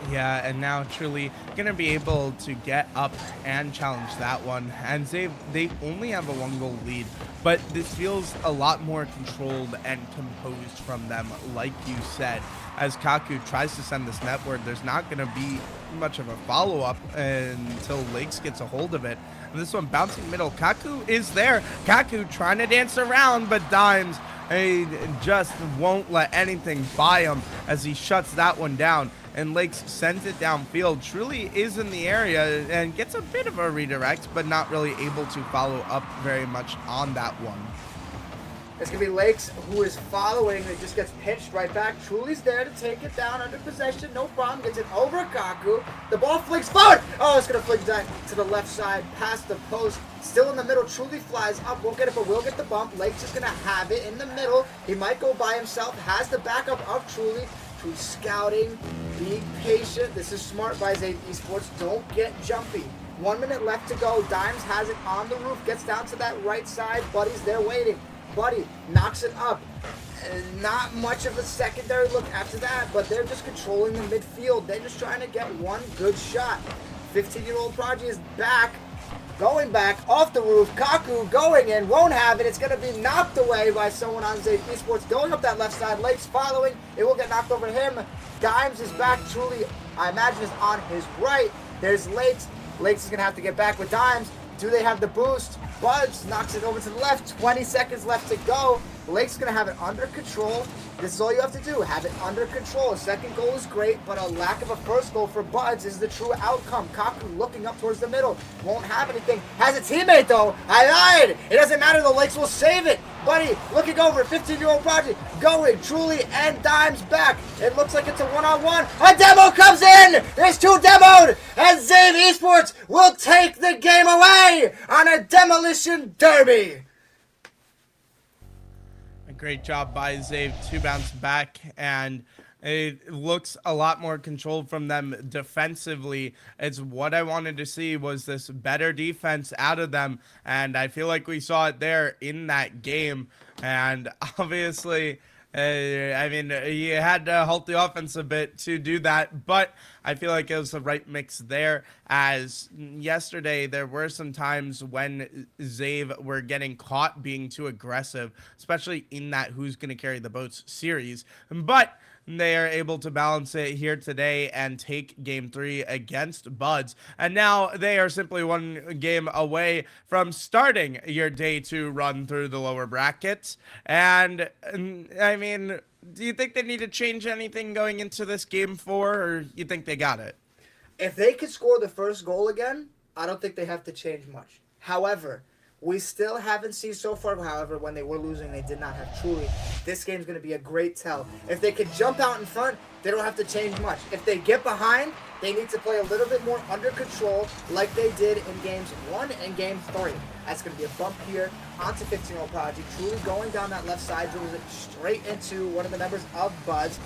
Yeah, and now Truly gonna be able to get up and challenge that one. And they only have a 1-goal lead, but this feels a lot more controlled and composed from them, like you said. As Kaku tries to send this netward, there's not gonna be much of a follow-up until Lakes gets a hold of it. And this one bouncing middle, Kaku is there. Kaku trying to dance around, but Dimes just won't let anything by him as he shuts that one down. And Lakes sends it downfield. Truly is in the area and gets a bit of a redirect, but not really able to follow up very much on that one. It's going to be Lakes who is following. It just gets pinched right back. Truly's there to take it down under possession. No problem. Gets it over Kaku. The ball flicks forward. Oh, it's going to flick back to the left side past the post. Still in the middle. Truly flies up. Won't get it, but will get the bump. Lakes is going to have it in the middle. He might go by himself. Has the backup of Truly. Truly scouting. Be patient. This is smart by ZAVE Esports. Don't get jumpy. 1 minute left to go. Dimes has it on the roof. Gets down to that right side. Buddy's there waiting. Buddy knocks it up. Not much of a secondary look after that, but they're just controlling the midfield. They're just trying to get one good shot. 15-year-old Prodigy is back. Going back off the roof. Kaku going in. Won't have it. It's going to be knocked away by someone on ZAVE Esports. Going up that left side. Lakes following. It will get knocked over him. Dimes is back. Truly, I imagine, is on his right. There's Lakes. Lakes is going to have to get back with Dimes. Do they have the boost? Buds knocks it over to the left. 20 seconds left to go. Lake's going to have it under control. This is all you have to do. Have it under control. A second goal is great, but a lack of a first goal for Buds is the true outcome. Kaku looking up towards the middle. Won't have anything. Has a teammate, though. I lied. It doesn't matter. The Lakes will save it. Buddy looking over. 15-year-old Project going. Truly and Dimes back. It looks like it's a one-on-one. A demo comes in. There's two demoed. And ZAVE Esports will take the game away on a demolition derby. Great job by ZAVE to bounce back, and it looks a lot more controlled from them defensively. It's what I wanted to see, was this better defense out of them, and I feel like we saw it there in that game. And obviously, I mean, you had to halt the offense a bit to do that, but I feel like it was the right mix there. As yesterday, there were some times when ZAVE were getting caught being too aggressive, especially in that who's going to carry the boats series, but they are able to balance it here today and take game 3 against Buds. And now they are simply one game away from starting your day 2 run through the lower brackets. And I mean, do you think they need to change anything going into this game 4, or you think they got it? If they could score the first goal again, I don't think they have to change much. However, we still haven't seen so far. However, when they were losing, they did not have Truly. This game's going to be a great tell. If they could jump out in front, they don't have to change much. If they get behind, they need to play a little bit more under control like they did in games 1 and game 3. That's going to be a bump here onto 15-year-old Prodigy. Truly going down that left side, dribbles it straight into one of the members of Buds.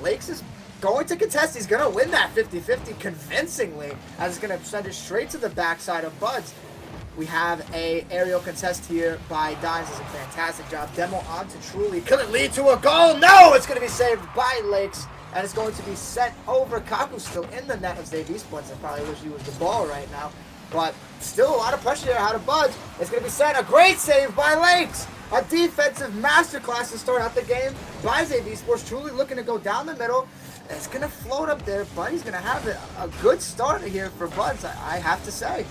Lakes is going to contest. He's going to win that 50-50 convincingly, as it's going to send it straight to the backside of Buds. We have a aerial contest here by Dimes. Does a fantastic job. Demo onto Truly. Could it lead to a goal? No! It's going to be saved by Lakes. and it's going to be sent over. Kaku's still in the net of ZAVE Esports. I probably wish he was the ball right now, but still a lot of pressure there out of Buds. It's going to be sent. A great save by Lakes. A defensive masterclass to start out the game by ZAVE Esports. Truly looking to go down the middle. It's going to float up there, but he's going to have a good start here for Buds, I have to say.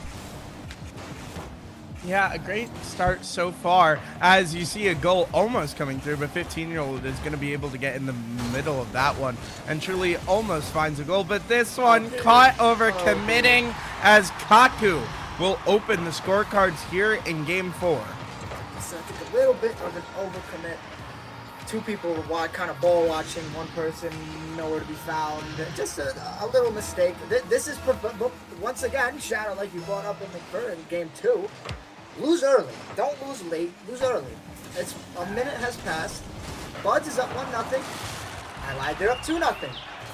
Yeah, a great start so far. As you see a goal almost coming through, but 15-year-old is going to be able to get in the middle of that one and truly almost finds a goal. But this one caught over committing as Kaku will open the scorecards here in Game 4. So I think a little bit of an overcommit. Two people were kind of ball watching, one person nowhere to be found. Just a little mistake. This is, once again, Shadow, like you brought up in Game 2. Lose early. Don't lose late. Lose early. It's a minute has passed. Buds is up 1-0. I lied. They're up 2-0.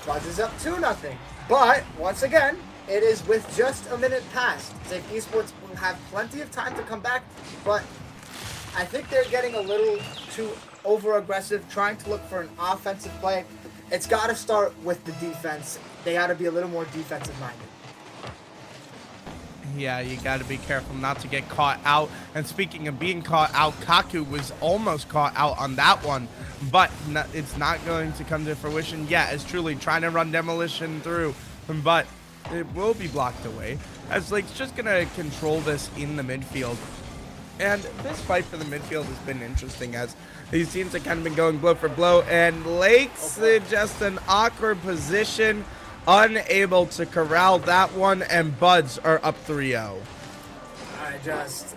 Buds is up 2-0. But once again, it is with just a minute past. ZAVE Esports will have plenty of time to come back, but I think they're getting a little too over-aggressive, trying to look for an offensive play. It's got to start with the defense. They got to be a little more defensive-minded. Yeah, you got to be careful not to get caught out. And speaking of being caught out, Kaku was almost caught out on that one, but it's not going to come to fruition yet. It's truly trying to run Demolition through, but it will be blocked away as Lake's just going to control this in the midfield. And this fight for the midfield has been interesting as these teams have kind of been going blow for blow, and Lake's in just an awkward position, unable to corral that one, and Buds are up 3-0. Just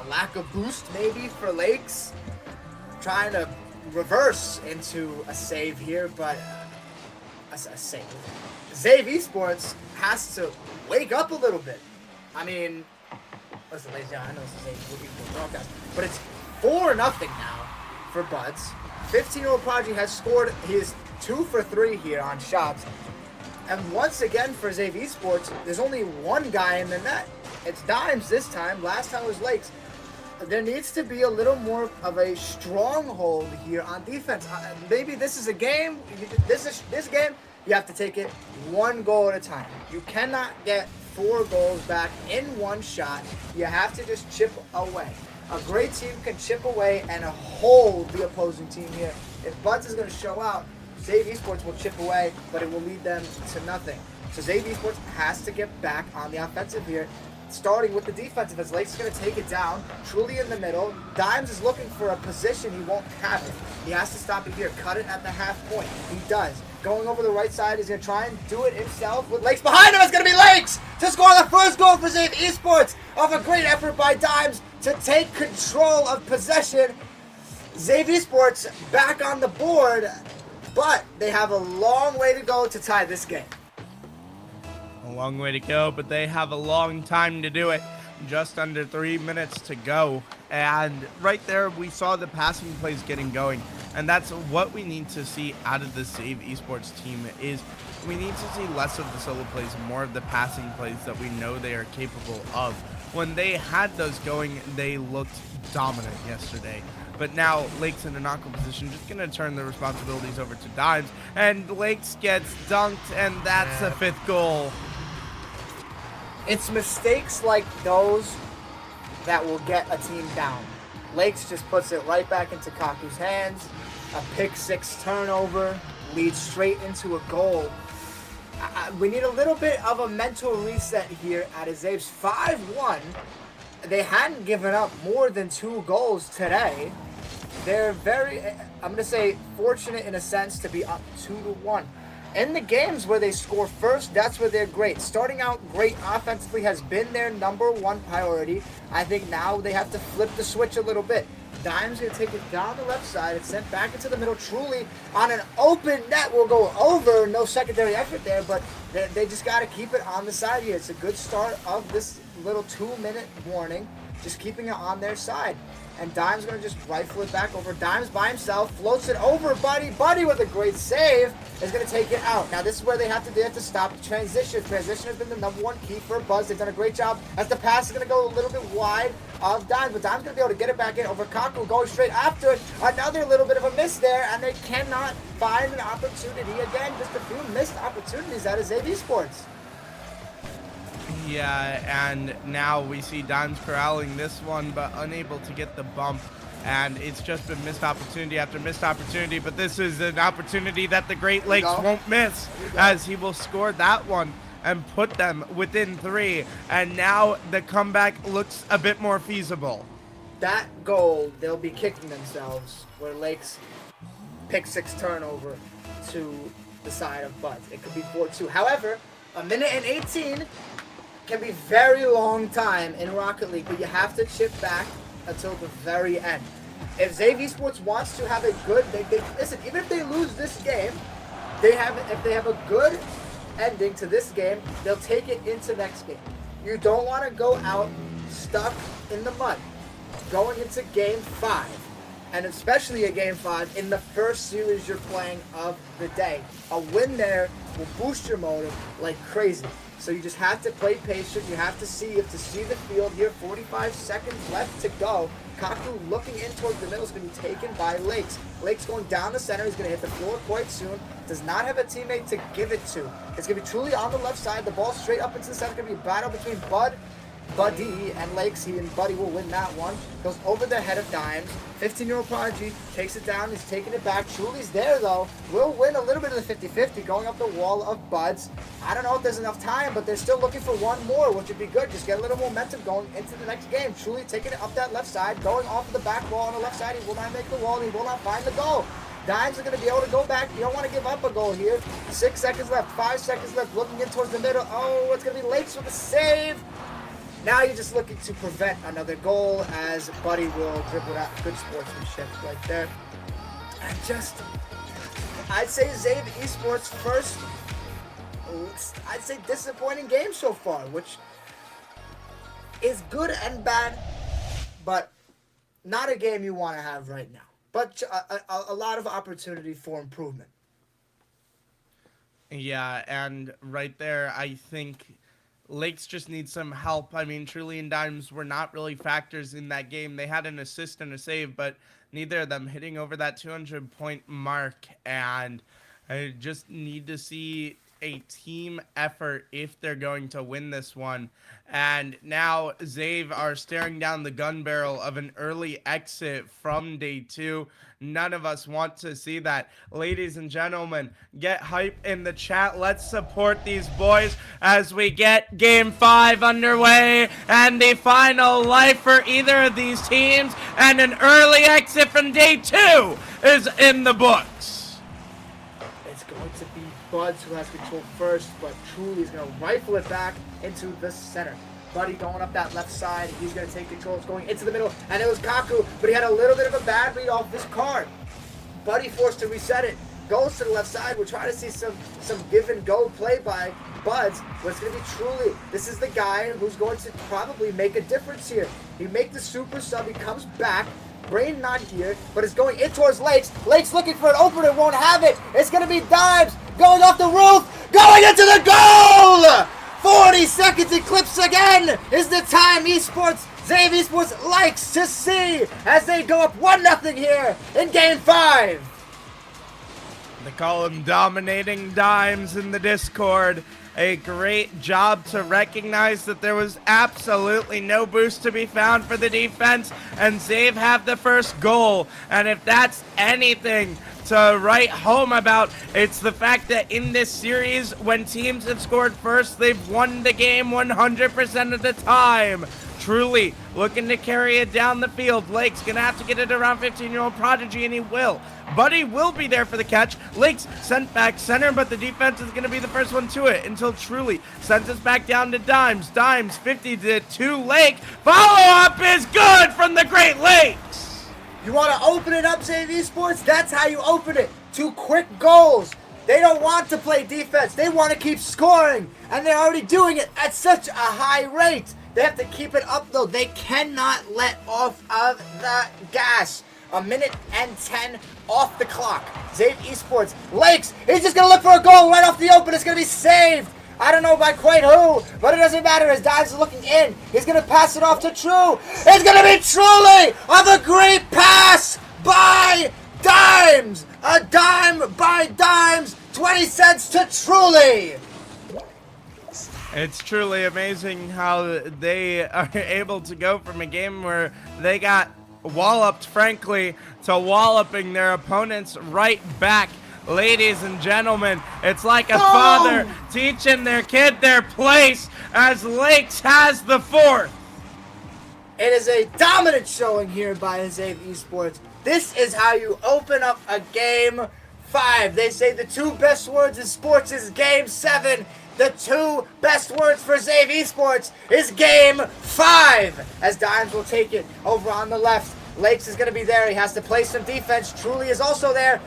a lack of boost maybe for Lakes. Trying to reverse into a save here, but a save. ZAVE Esports has to wake up a little bit. I mean, listen, ladies and gentlemen, I know this is ZAVE Esports broadcast, but it's 4-0 now for Buds. 15-year-old Prodigy has scored. He is 2 for 3 here on shots. And once again for ZAVE Esports, there's only one guy in the net. It's Dimes this time. Last time was Lakes. There needs to be a little more of a stronghold here on defense. Maybe this is a game. This game, you have to take it one goal at a time. You cannot get 4 goals back in one shot. You have to just chip away. A great team can chip away and hold the opposing team here. If Buds is going to show out, ZAVE Esports will chip away, but it will lead them to nothing. So ZAVE Esports has to get back on the offensive here, starting with the defensive, as Lake's going to take it down, truly in the middle. Dimes is looking for a position. He won't have it. He has to stop it here, cut it at the half point. He does. Going over the right side, he's going to try and do it himself with Lakes behind him. It's going to be Lakes to score the first goal for ZAVE Esports off a great effort by Dimes to take control of possession. ZAVE Esports back on the board, but they have a long way to go to tie this game. A long way to go, but they have a long time to do it. Just under 3 minutes to go. And right there, we saw the passing plays getting going. And that's what we need to see out of the ZAVE Esports team is we need to see less of the solo plays and more of the passing plays that we know they are capable of. When they had those going, they looked dominant yesterday. But now Lakes in an awkward position, just going to turn the responsibilities over to Dimes. And Lakes gets dunked, and that's the 5th goal. It's mistakes like those that will get a team down. Lakes just puts it right back into Kaku's hands. A pick 6 turnover leads straight into a goal. We need a little bit of a mental reset here at ZAVE's 5-1. They hadn't given up more than 2 goals today. They're very, I'm going to say, fortunate in a sense to be up 2-1. In the games where they score first, that's where they're great. Starting out great offensively has been their #1 priority. I think now they have to flip the switch a little bit. Dimes going to take it down the left side. It's sent back into the middle. Truly, on an open net, will go over. No secondary effort there, but they just got to keep it on the side here. It's a good start of this little 2-minute warning. Just keeping it on their side. and Dime's going to just rifle it back over. Dime's by himself, floats it over Buddy. Buddy with a great save is going to take it out. Now this is where they have to stop the transition. Transition has been the #1 key for Buzz. They've done a great job as the pass is going to go a little bit wide of Dimes, but Dimes going to be able to get it back in over Kaku, going straight after it. Another little bit of a miss there, and they cannot find an opportunity. Again, just a few missed opportunities out of ZAVE Esports. Yeah, and now we see Dimes corralling this one, but unable to get the bump. And it's just been missed opportunity after missed opportunity, but this is an opportunity that the Great Lakes won't miss, as he will score that one and put them within 3. And now the comeback looks a bit more feasible. That goal, they'll be kicking themselves, where Lakes pick 6 turnover to the side of Buzz. It could be 4-2. However, 1:18 can be very long time in Rocket League, but you have to chip back until the very end. If ZAVE Esports wants to have a good, listen, even if they lose this game, if they have a good ending to this game, they'll take it into next game. You don't want to go out stuck in the mud going into game 5, and especially a game 5 in the first series you're playing of the day. A win there will boost your motive like crazy. So you just have to play patient. You have to see the field here. 45 seconds left to go. Kaku looking in towards the middle is going to be taken by Lakes. Lakes going down the center. He's going to hit the floor quite soon. Does not have a teammate to give it to. It's going to be truly on the left side. The ball straight up into the center. It's going to be a battle between Buddy and Lakes. He and Buddy will win that one. Goes over the head of Dimes. 15-year-old Prodigy takes it down. He's taking it back. Truly's there, though. Will win a little bit of the 50-50 going up the wall of Buds. I don't know if there's enough time, but they're still looking for one more, which would be good. Just get a little momentum going into the next game. Truly taking it up that left side, going off of the back wall on the left side. He will not make the wall. He will not find the goal. Dimes are going to be able to go back. You don't want to give up a goal here. 6 seconds left. 5 seconds left. Looking in towards the middle. Oh, it's going to be Lakes with a save. Now you're just looking to prevent another goal as Buddy will dribble out. Good sportsmanship right there. And I'd say ZAVE Esports first, I'd say disappointing game so far, which is good and bad, but not a game you want to have right now. But a lot of opportunity for improvement. Yeah, and right there, I think Lakes just need some help. I mean, Truly and Dimes were not really factors in that game. They had an assist and a save, but neither of them hitting over that 200-point mark. And I just need to see a team effort if they're going to win this one. And now ZAVE are staring down the gun barrel of an early exit from day 2. None of us want to see that. Ladies and gentlemen, get hype in the chat. Let's support these boys as we get game 5 underway and the final life for either of these teams, and an early exit from day 2 is in the books. It's going to be Buds who has control first, but Truly is going to rifle it back into the center. Buddy going up that left side. He's going to take control. It's going into the middle, and it was Kaku, but he had a little bit of a bad read off this card. Buddy forced to reset it. Goes to the left side. We're trying to see some give and go play by Buds, but it's going to be Truly. This is the guy who's going to probably make a difference here. He make the super sub. He comes back. Brain not here, but it's going in towards Lakes. Lakes looking for an opener, won't have it. It's going to be Dimes going off the roof, going into the goal! 40 seconds eclipse again is the time ZAVE Esports likes to see as they go up 1-0 here in game 5. They call him Dominating Dimes in the Discord. A great job to recognize that there was absolutely no boost to be found for the defense, and ZAVE have the first goal. And if that's anything to write home about, it's the fact that in this series, when teams have scored first, they've won the game 100% of the time. Truly looking to carry it down the field. Lake's gonna have to get it around 15-year-old Prodigy, and he will. Buddy will be there for the catch. Lakes sent back center, but the defense is gonna be the first one to it until Truly sends us back down to Dimes. Dimes 50-2 Lake. Follow-up is good from the Great Lakes. You want to open it up, ZAVE Esports? That's how you open it. 2 quick goals. They don't want to play defense. They want to keep scoring, and they're already doing it at such a high rate. They have to keep it up, though. They cannot let off of the gas. 1:10 off the clock. ZAVE Esports. Lakes, he's just going to look for a goal right off the open. It's going to be saved. I don't know by quite who, but it doesn't matter as Dimes is looking in. He's going to pass it off to True. It's going to be Truly of a great pass by Dimes. A dime by Dimes. 20 cents to Truly. It's truly amazing how they are able to go from a game where they got walloped, frankly, to walloping their opponents right back. Ladies and gentlemen, it's like a father teaching their kid their place as Lakes has the fourth. It is a dominant showing here by ZAVE Esports. This is how you open up a game 5. They say the 2 best words in sports is game 7. The 2 best words for ZAVE Esports is game 5. As Dimes will take it over on the left. Lakes is going to be there. He has to play some defense. Truly is also there.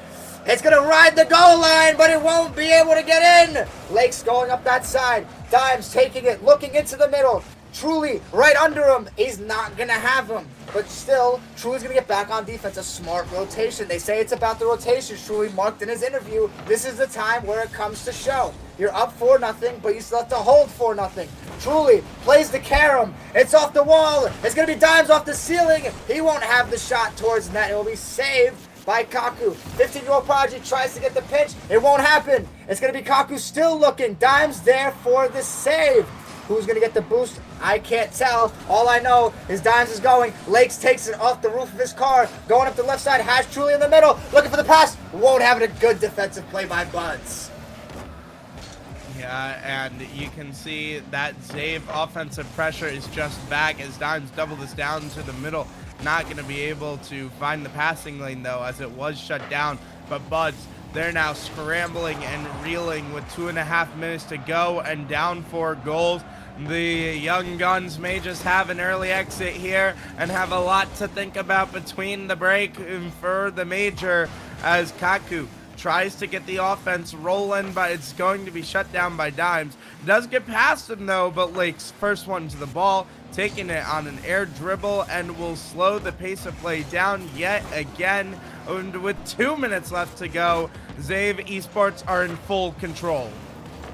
It's going to ride the goal line, but it won't be able to get in. Lakes going up that side. Dimes taking it, looking into the middle. Truly right under him. He's not going to have him. But still, Truly's going to get back on defense. A smart rotation. They say it's about the rotation. Truly marked in his interview. This is the time where it comes to show. You're up 4-0, but you still have to hold 4-0. Truly plays the carom. It's off the wall. It's going to be Dimes off the ceiling. He won't have the shot towards net. It will be saved by Kaku. 15-year-old Prodigy tries to get the pitch. It won't happen. It's going to be Kaku still looking. Dimes there for the save. Who's going to get the boost? I can't tell. All I know is Dimes is going. Lakes takes it off the roof of his car. Going up the left side. Has Truly in the middle. Looking for the pass. Won't have it. A good defensive play by Buds. Yeah, and you can see that ZAVE offensive pressure is just back as Dimes double this down to the middle. Not going to be able to find the passing lane, though, as it was shut down. But Buds, they're now scrambling and reeling with 2.5 minutes to go and down 4 goals. The young guns may just have an early exit here and have a lot to think about between the break for the major as Kaku tries to get the offense rolling, but it's going to be shut down by Dimes. Does get past him, though, but Lakes first one to the ball, taking it on an air dribble, and will slow the pace of play down yet again. And with 2 minutes left to go, ZAVE Esports are in full control.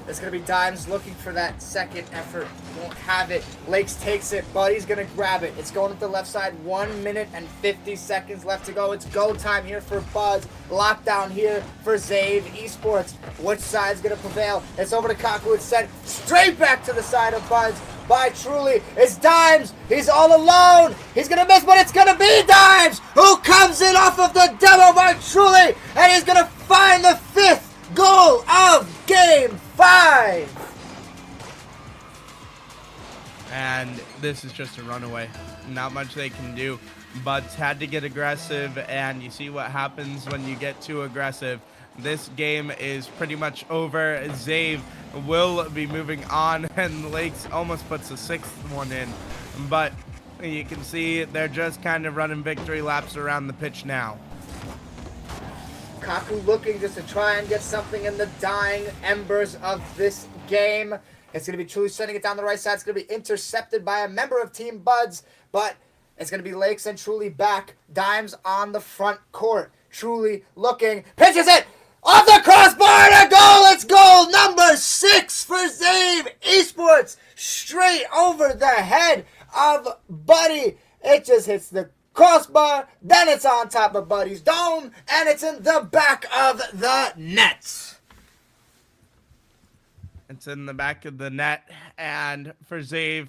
It's going to be Dimes looking for that second effort. Won't have it. Lakes takes it. Buddy's going to grab it. It's going up the left side. 1 minute and 50 seconds left to go. It's go time here for Buds. Lockdown here for ZAVE Esports. Which side's going to prevail? It's over to Kaku. It's sent straight back to the side of Buds by Truly. It's Dimes. He's all alone. He's going to miss, but it's going to be Dimes who comes in off of the demo by Truly. And he's going to find the 5th goal of game 5. And this is just a runaway. Not much they can do. Buds had to get aggressive, and you see what happens when you get too aggressive. This game is pretty much over. ZAVE will be moving on, and Lakes almost puts the 6th one in. But you can see they're just kind of running victory laps around the pitch now. Kaku looking just to try and get something in the dying embers of this game. It's going to be Truly sending it down the right side. It's going to be intercepted by a member of Team Buds, but it's going to be Lakes and Truly back. Dimes on the front court. Truly looking, pitches it off the crossbar and a goal. It's goal number 6 for ZAVE Esports. Straight over the head of Buddy. It just hits the crossbar, then it's on top of Buddy's dome, and it's in the back of the net. It's in the back of the net, and for ZAVE,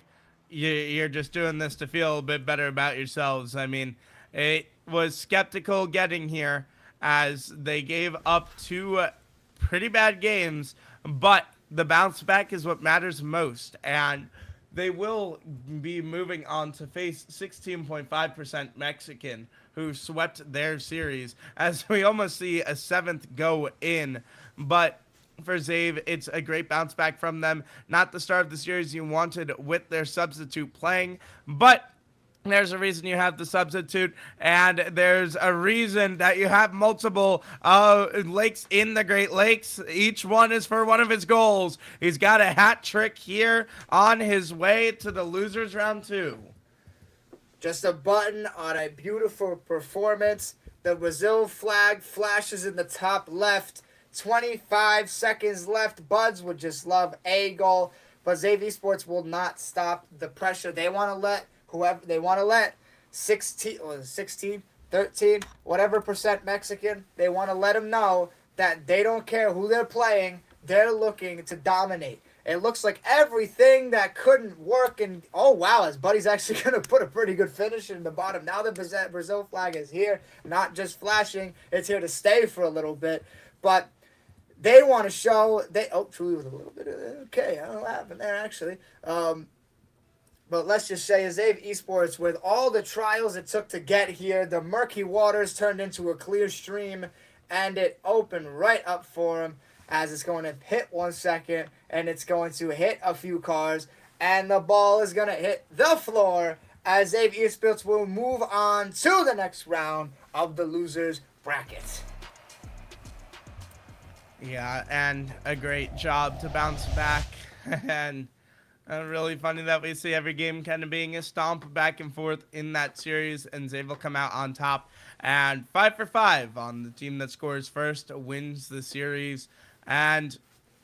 you're just doing this to feel a bit better about yourselves. I mean, it was skeptical getting here as they gave up 2 pretty bad games, but the bounce back is what matters most, and they will be moving on to face 16.5% Mexican, who swept their series, as we almost see a 7th go in. But for ZAVE, it's a great bounce back from them. Not the start of the series you wanted with their substitute playing, but There's a reason you have the substitute, and there's a reason that you have multiple lakes in the Great Lakes. Each one is for one of his goals. He's got a hat trick here on his way to the losers round 2. Just a button on a beautiful performance. The Brazil flag flashes in the top left. 25 seconds left. Buds would just love a goal, but ZAVE Esports will not stop the pressure. They want to let whoever they want to let 16, 13, whatever percent Mexican, they want to let them know that they don't care who they're playing. They're looking to dominate. It looks like everything that couldn't work, and oh wow, his buddy's actually going to put a pretty good finish in the bottom. Now the Brazil flag is here, not just flashing, it's here to stay for a little bit. But they want to show, Truly was a little bit, okay, I don't know what happened there actually. But let's just say ZAVE Esports, with all the trials it took to get here, the murky waters turned into a clear stream, and it opened right up for him as it's going to hit 1 second, and it's going to hit a few cars, and the ball is going to hit the floor as ZAVE Esports will move on to the next round of the losers bracket. Yeah, and a great job to bounce back. And really funny that we see every game kind of being a stomp back and forth in that series, and ZAVE will come out on top. And 5 for 5 on the team that scores first wins the series. And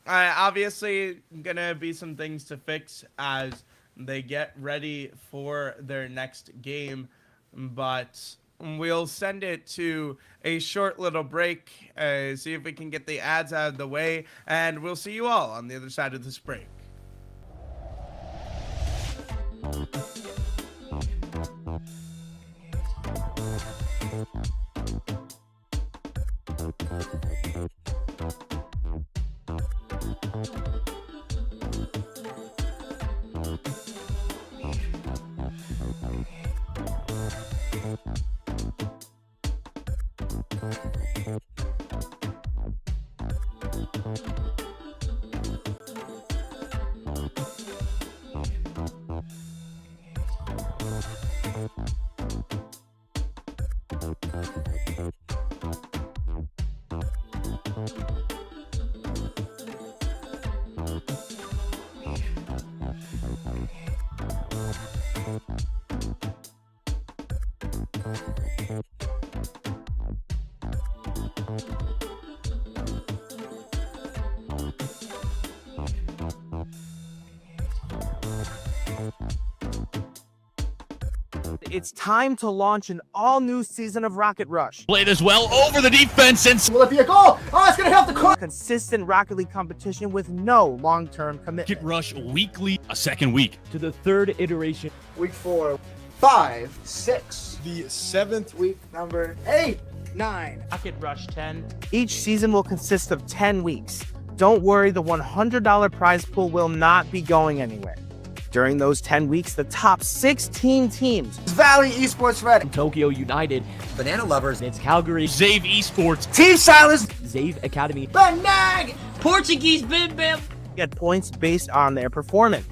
obviously going to be some things to fix as they get ready for their next game. But we'll send it to a short little break, see if we can get the ads out of the way, and we'll see you all on the other side of this break. It's time to launch an all-new season of Rocket Rush. Played as well over the defense and Will it be a goal? Oh, it's going to help the court. Consistent Rocket League competition with no long-term commitment. Rocket Rush weekly, a second week. To the third iteration. Week 4, 5, 6. The 7th Week number 8, 9. Rocket Rush 10. Each season will consist of 10 weeks. Don't worry, the $100 prize pool will not be going anywhere. During those 10 weeks, the top 16 teams, Valley Esports Red, Tokyo United. Banana Lovers. It's Calgary. ZAVE Esports. Team Silence, ZAVE Academy. Banag, Portuguese Bim Bim. get points based on their performance.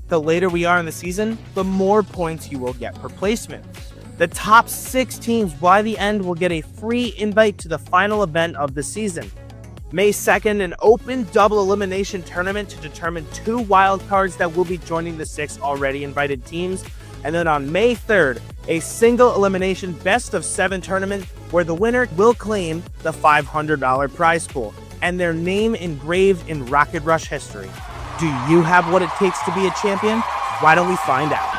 The later we are in the season, the more points you will get per placement. The top 6 teams by the end will get a free invite to the final event of the season. May 2nd, an open double elimination tournament to determine 2 wildcards that will be joining the 6 already invited teams. And then on May 3rd, a single elimination best of 7 tournament where the winner will claim the $500 prize pool and their name engraved in Rocket Rush history. Do you have what it takes to be a champion? Why don't we find out?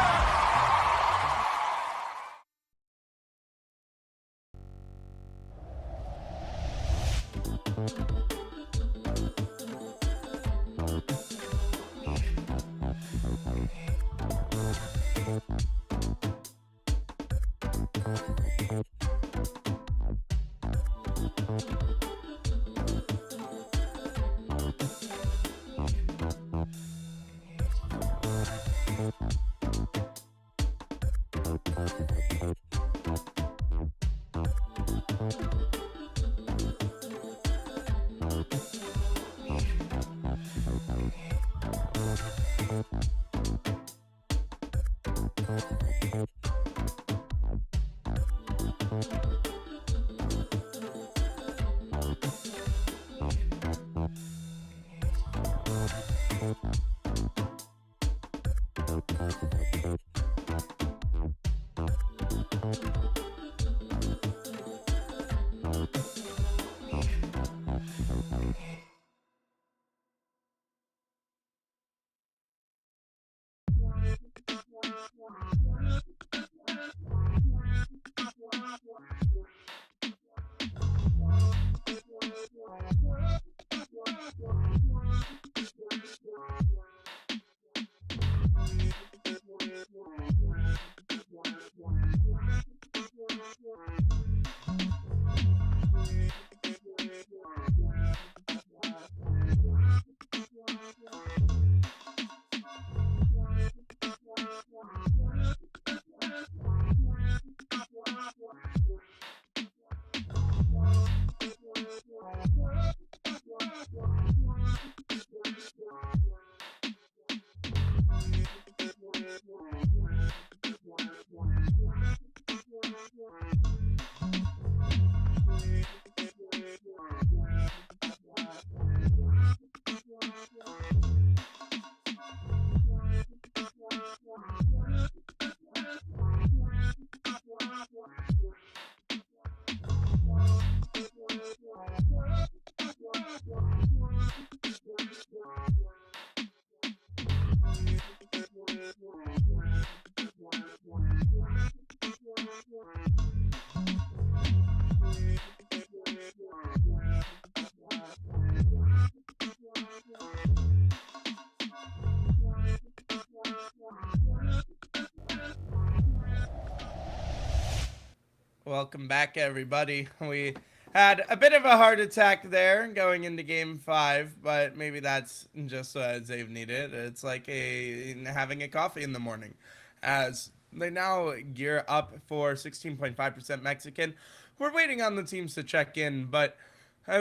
Welcome back, everybody. We had a bit of a heart attack there going into game 5, but maybe that's just what Zave needed. It's like having a coffee in the morning, as they now gear up for 16.5% Mexican. We're waiting on the teams to check in, but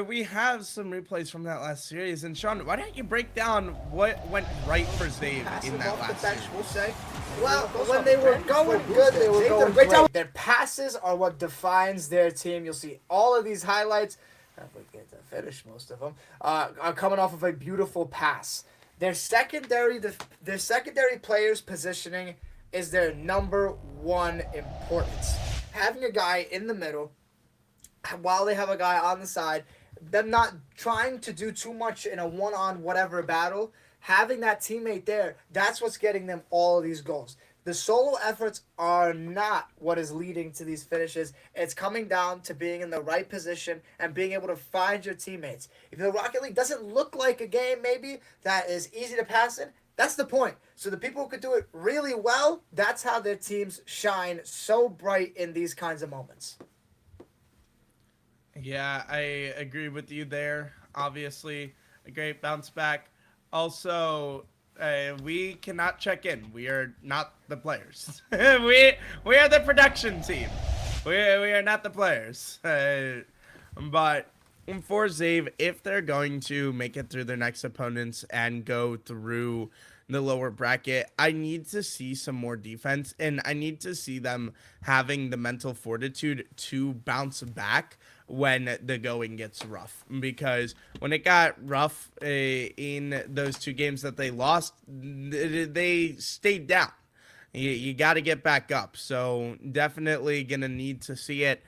we have some replays from that last series. And Sean, why don't you break down what went right for Zave in that last series? We'll say. Well, when they were going good, they were going great. Their passes are what defines their team. You'll see all of these highlights. If we get to finish most of them, are coming off of a beautiful pass. Their secondary players' positioning is their number one importance. Having a guy in the middle, while they have a guy on the side, them not trying to do too much in a one-on whatever battle, having that teammate there, that's what's getting them all of these goals. The solo efforts are not what is leading to these finishes. It's coming down to being in the right position and being able to find your teammates. If the Rocket League doesn't look like a game maybe that is easy to pass in, that's the point. So the people who could do it really well, that's how their teams shine so bright in these kinds of moments. Yeah, I agree with you there. Obviously, a great bounce back. Also, we cannot check in. We are not the players. we are the production team. We are not the players. But for ZAVE, if they're going to make it through their next opponents and go through the lower bracket, I need to see some more defense, and I need to see them having the mental fortitude to bounce back when the going gets rough. Because when it got rough in those 2 games that they lost, they stayed down. You got to get back up. So definitely going to need to see it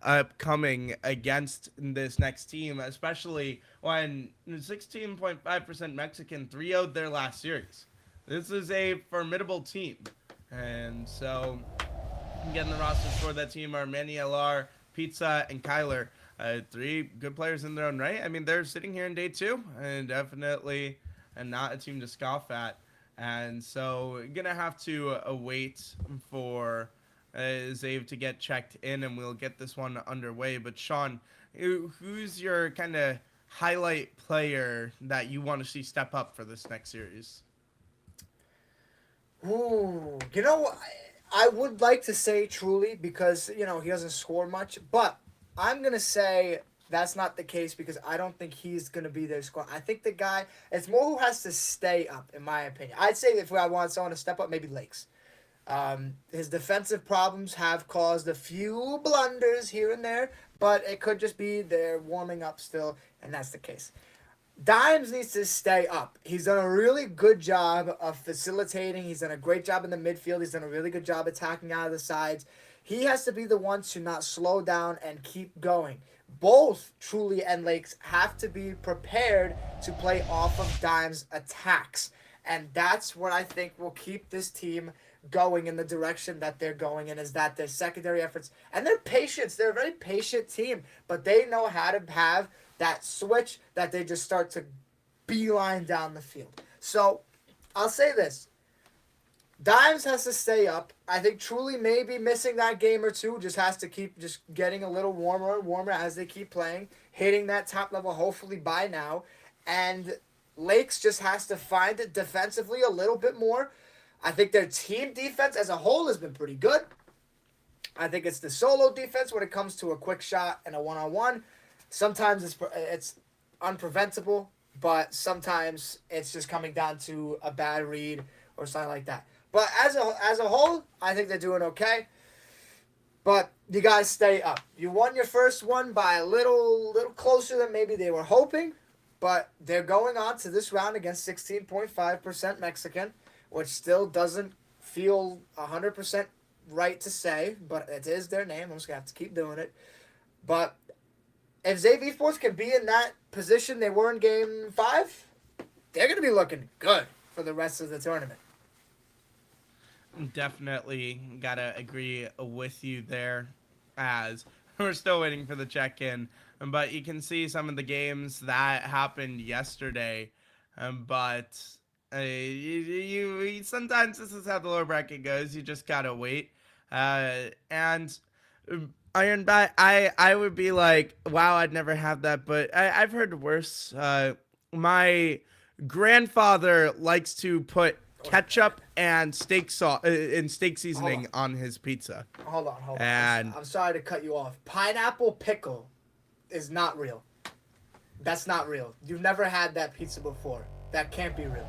upcoming against this next team, especially when 16.5% Mexican 3-0'd their last series. This is a formidable team. And so getting the rosters for that team are Manny LR, Pizza, and Kyler. 3 good players in their own right. I mean, they're sitting here in day 2 and definitely not a team to scoff at. And so gonna have to wait for ZAVE to get checked in, and we'll get this one underway. But Sean, who's your kind of highlight player that you want to see step up for this next series? Ooh, I would like to say Truly because, he doesn't score much, but I'm going to say that's not the case because I don't think he's going to be their score. I think the guy, it's more who has to stay up, in my opinion. I'd say if I want someone to step up, maybe Lakes. His defensive problems have caused a few blunders here and there, but it could just be they're warming up still, and that's the case. Dimes needs to stay up. He's done a really good job of facilitating. He's done a great job in the midfield. He's done a really good job attacking out of the sides. He has to be the one to not slow down and keep going. Both Truly and Lakes have to be prepared to play off of Dimes' attacks. And that's what I think will keep this team going in the direction that they're going in, is that their secondary efforts and their patience. They're a very patient team, but they know how to have that switch that they just start to beeline down the field. So I'll say this. Dimes has to stay up. I think Truly may be missing that game or 2. Just has to keep just getting a little warmer and warmer as they keep playing. Hitting that top level hopefully by now. And Lakes just has to find it defensively a little bit more. I think their team defense as a whole has been pretty good. I think it's the solo defense when it comes to a quick shot and a one-on-one. Sometimes it's unpreventable, but sometimes it's just coming down to a bad read or something like that. But as a whole, I think they're doing okay. But you guys stay up. You won your first one by a little closer than maybe they were hoping, but they're going on to this round against 16.5% Mexican, which still doesn't feel 100% right to say, but it is their name. I'm just going to have to keep doing it. But if ZAVE Esports can be in that position they were in Game 5, they're going to be looking good for the rest of the tournament. Definitely gotta agree with you there, as we're still waiting for the check-in. But you can see some of the games that happened yesterday. But you sometimes this is how the lower bracket goes. You just gotta wait. And Ironbat, I would be like, wow, I'd never have that, but I've heard worse. My grandfather likes to put ketchup and steak sauce and steak seasoning on his pizza. Hold on. And I'm sorry to cut you off. Pineapple pickle is not real. That's not real. You've never had that pizza before. That can't be real.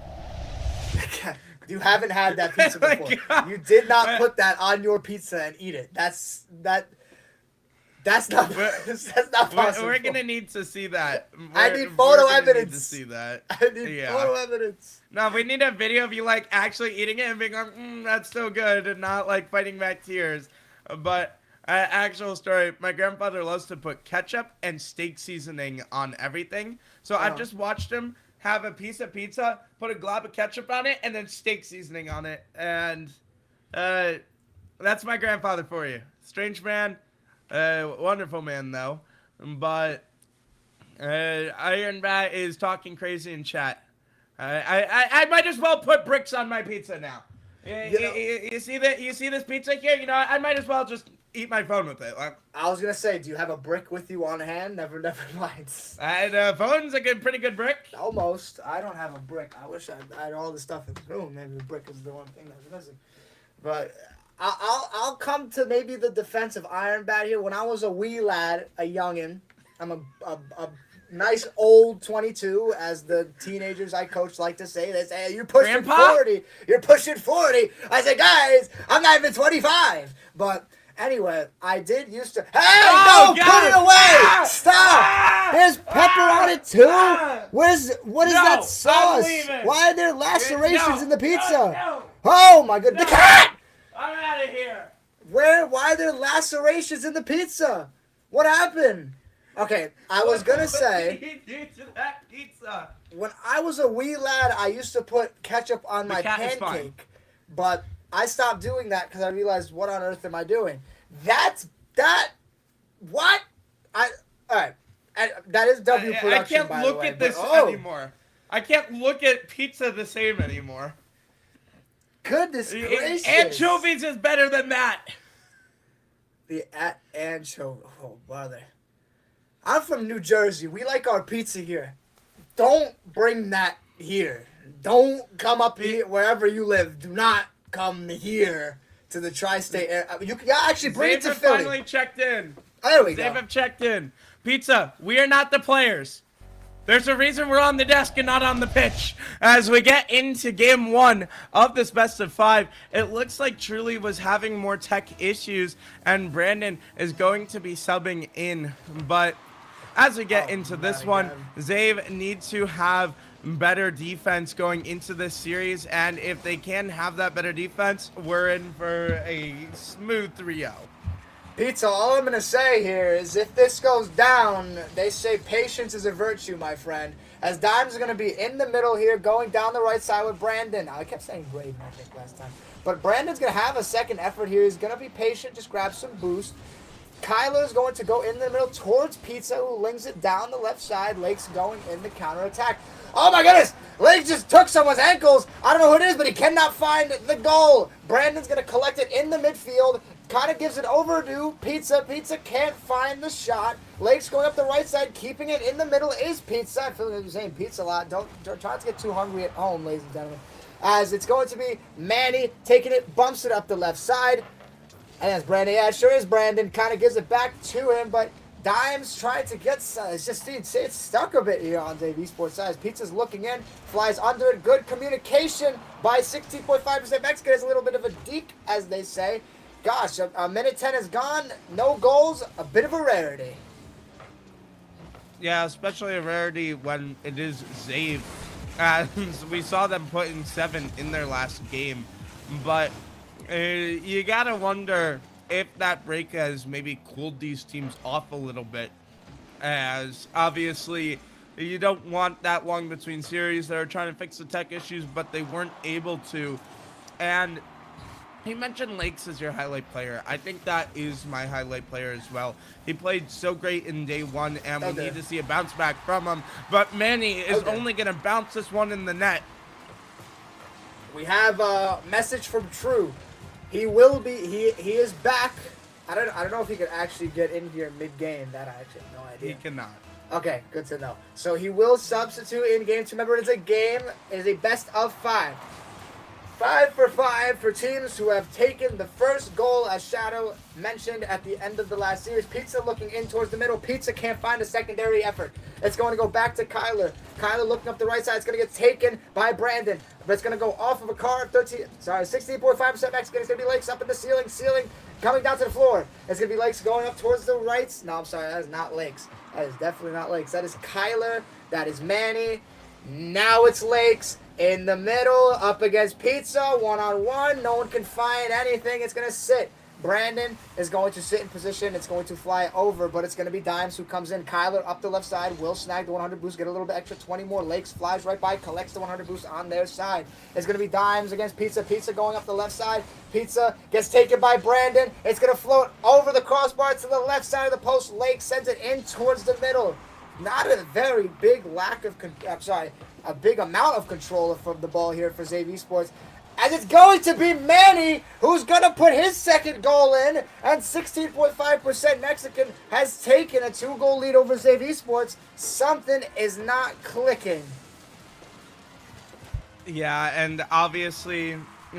You haven't had that pizza before. You did not put that on your pizza and eat it. That's not possible. We're gonna need to see that. I need photo evidence to see that. I need photo evidence. No, we need a video of you like actually eating it and being like, that's so good, and not like fighting back tears. But actual story, my grandfather loves to put ketchup and steak seasoning on everything. So I've just watched him have a piece of pizza, put a glob of ketchup on it, and then steak seasoning on it. And that's my grandfather for you. Strange man. Wonderful man, though. But Ironbat is talking crazy in chat. I might as well put bricks on my pizza now. You see that? You see this pizza here? You know, I might as well just eat my phone with it. Like, I was gonna say, do you have a brick with you on hand? Never mind. Phone's a pretty good brick. Almost. I don't have a brick. I wish I had all the stuff in the room. Maybe the brick is the one thing that's missing. But I'll come to maybe the defense of Ironbat here. When I was a wee lad, a youngin', I'm a nice old 22, as the teenagers I coach like to say. They say, you're pushing Grandpa? 40. You're pushing 40. I say, guys, I'm not even 25. But anyway, I did used to. Hey, Oh, no, God. put it away. Ah! Stop. Ah! There's pepper on it too. Ah! What is No, that I'm sauce? leaving. Why are there lacerations No, in the pizza? no. Oh my goodness. The cat! I'm out of here. Why are there lacerations in the pizza? What happened? Okay, I was gonna say, that pizza. when I was a wee lad, I used to put ketchup on my cat is fine. pancake, but I stopped doing that because I realized, what on earth am I doing? What? Alright, that is W production, I can't by the look way, at this but, anymore. I can't look at pizza the same anymore. Goodness gracious. Anchovies is better than that. The anchovy. Oh, brother. I'm from New Jersey. We like our pizza here. Don't bring that here. Don't come up here wherever you live. Do not come here to the tri-state area. You can actually bring it to ZAVE Philly. finally checked in. There we go. ZAVE have checked in. Pizza, we are not the players. There's a reason we're on the desk and not on the pitch. As we get into game 1 of this best of 5, it looks like Truly was having more tech issues, and Brandon is going to be subbing in. But as we get into this one, ZAVE needs to have better defense going into this series, and if they can have that better defense, we're in for a smooth 3-0. Pizza, all I'm going to say here is if this goes down, they say patience is a virtue, my friend. As Dimes is going to be in the middle here, going down the right side with Brandon. I kept saying Braden, I think, last time. But Brandon's going to have a second effort here. He's going to be patient, just grab some boost. Kyler's going to go in the middle towards Pizza, who lings it down the left side. Lake's going in the counterattack. Oh my goodness! Lake just took someone's ankles. I don't know who it is, but he cannot find the goal. Brandon's going to collect it in the midfield. Kind of gives it over to Pizza. Pizza can't find the shot. Lake's going up the right side, keeping it in the middle is Pizza. I feel like I'm saying pizza a lot. Don't try to get too hungry at home, ladies and gentlemen. As it's going to be Manny taking it, bumps it up the left side. And as Brandon, yeah, it sure is Brandon, kind of gives it back to him, but Dimes trying to get, it's just, it's stuck a bit here on ZAVE Esports side. Pizza's looking in, flies under it, good communication by 16.5%. Mexican is a little bit of a deke, as they say. Gosh, a minute 10 is gone, no goals, a bit of a rarity. Yeah, especially a rarity when it is ZAVE. As we saw them put in 7 in their last game, but you gotta wonder if that break has maybe cooled these teams off a little bit, as obviously you don't want that long between series. They're trying to fix the tech issues, but they weren't able to. And he mentioned Lakes as your highlight player. I think that is my highlight player as well. He played so great in day 1, and we need to see a bounce back from him. But Manny is only going to bounce this one in the net. We have a message from True. He will be, he is back. I don't know if he could actually get in here mid-game. That I actually have no He idea. cannot. Okay, good to know. So he will substitute in game 2. Remember, it's a game. It is a best of 5. 5 for 5 for teams who have taken the first goal, as Shadow mentioned at the end of the last series. Pizza looking in towards the middle. Pizza can't find a secondary effort. It's going to go back to Kyler. Kyler looking up the right side. It's going to get taken by Brandon. But it's going to go off of a car. 16.5% Mexican. It's going to be Lakes up in the ceiling. Ceiling coming down to the floor. It's going to be Lakes going up towards the right. No, I'm sorry. That is not Lakes. That is definitely not Lakes. That is Kyler. That is Manny. Now it's Lakes in the middle, up against Pizza, one-on-one. No one can find anything. It's going to sit. Brandon is going to sit in position. It's going to fly over, but it's going to be Dimes who comes in. Kyler up the left side will snag the 100 boost, get a little bit extra, 20 more. Lakes flies right by, collects the 100 boost on their side. It's going to be Dimes against Pizza. Pizza going up the left side. Pizza gets taken by Brandon. It's going to float over the crossbar to the left side of the post. Lake sends it in towards the middle. Not a very big lack of, a big amount of control from the ball here for ZAVE Esports. As it's going to be Manny who's going to put his second goal in. And 16.5% Mexican has taken a 2-goal lead over ZAVE Esports. Something is not clicking. Yeah, and obviously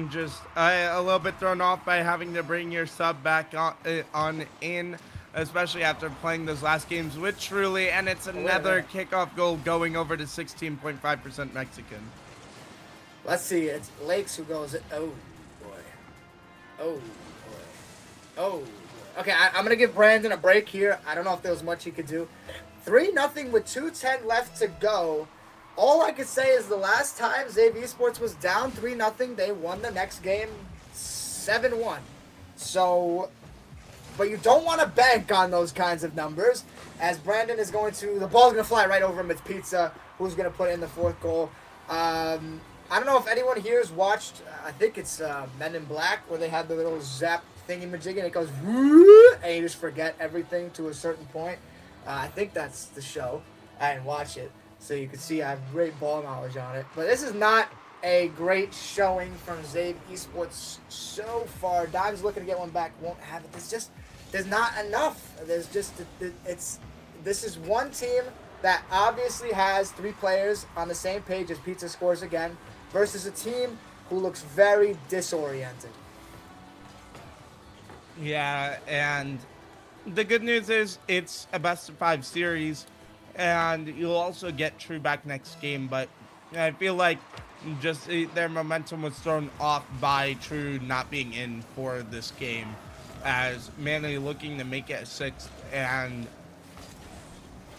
just a little bit thrown off by having to bring your sub back on in. Especially after playing those last games with Truly, and it's another kickoff goal going over to 16.5% Mexican. Let's see, it's Lakes who goes, oh boy, oh boy, oh boy. Okay, I'm going to give Brandon a break here. I don't know if there was much he could do. 3-0 with 2:10 left to go. All I could say is the last time ZAVE Esports was down 3-0, they won the next game 7-1. So... But you don't want to bank on those kinds of numbers, as Brandon is going to... The ball's going to fly right over him. It's Pizza who's going to put in the 4th goal. I don't know if anyone here has watched... I think it's Men in Black, where they have the little zap thingy-majig, and it goes... And you just forget everything to a certain point. I think that's the show. I didn't watch it, so you can see I have great ball knowledge on it. But this is not a great showing from ZAVE Esports so far. Dive's looking to get one back. Won't have it. There's not enough. This is one team that obviously has 3 players on the same page as Pizza scores again versus a team who looks very disoriented. Yeah, and the good news is it's a best of 5 series, and you'll also get True back next game, but I feel like just their momentum was thrown off by True not being in for this game, as Manly looking to make it a 6th. And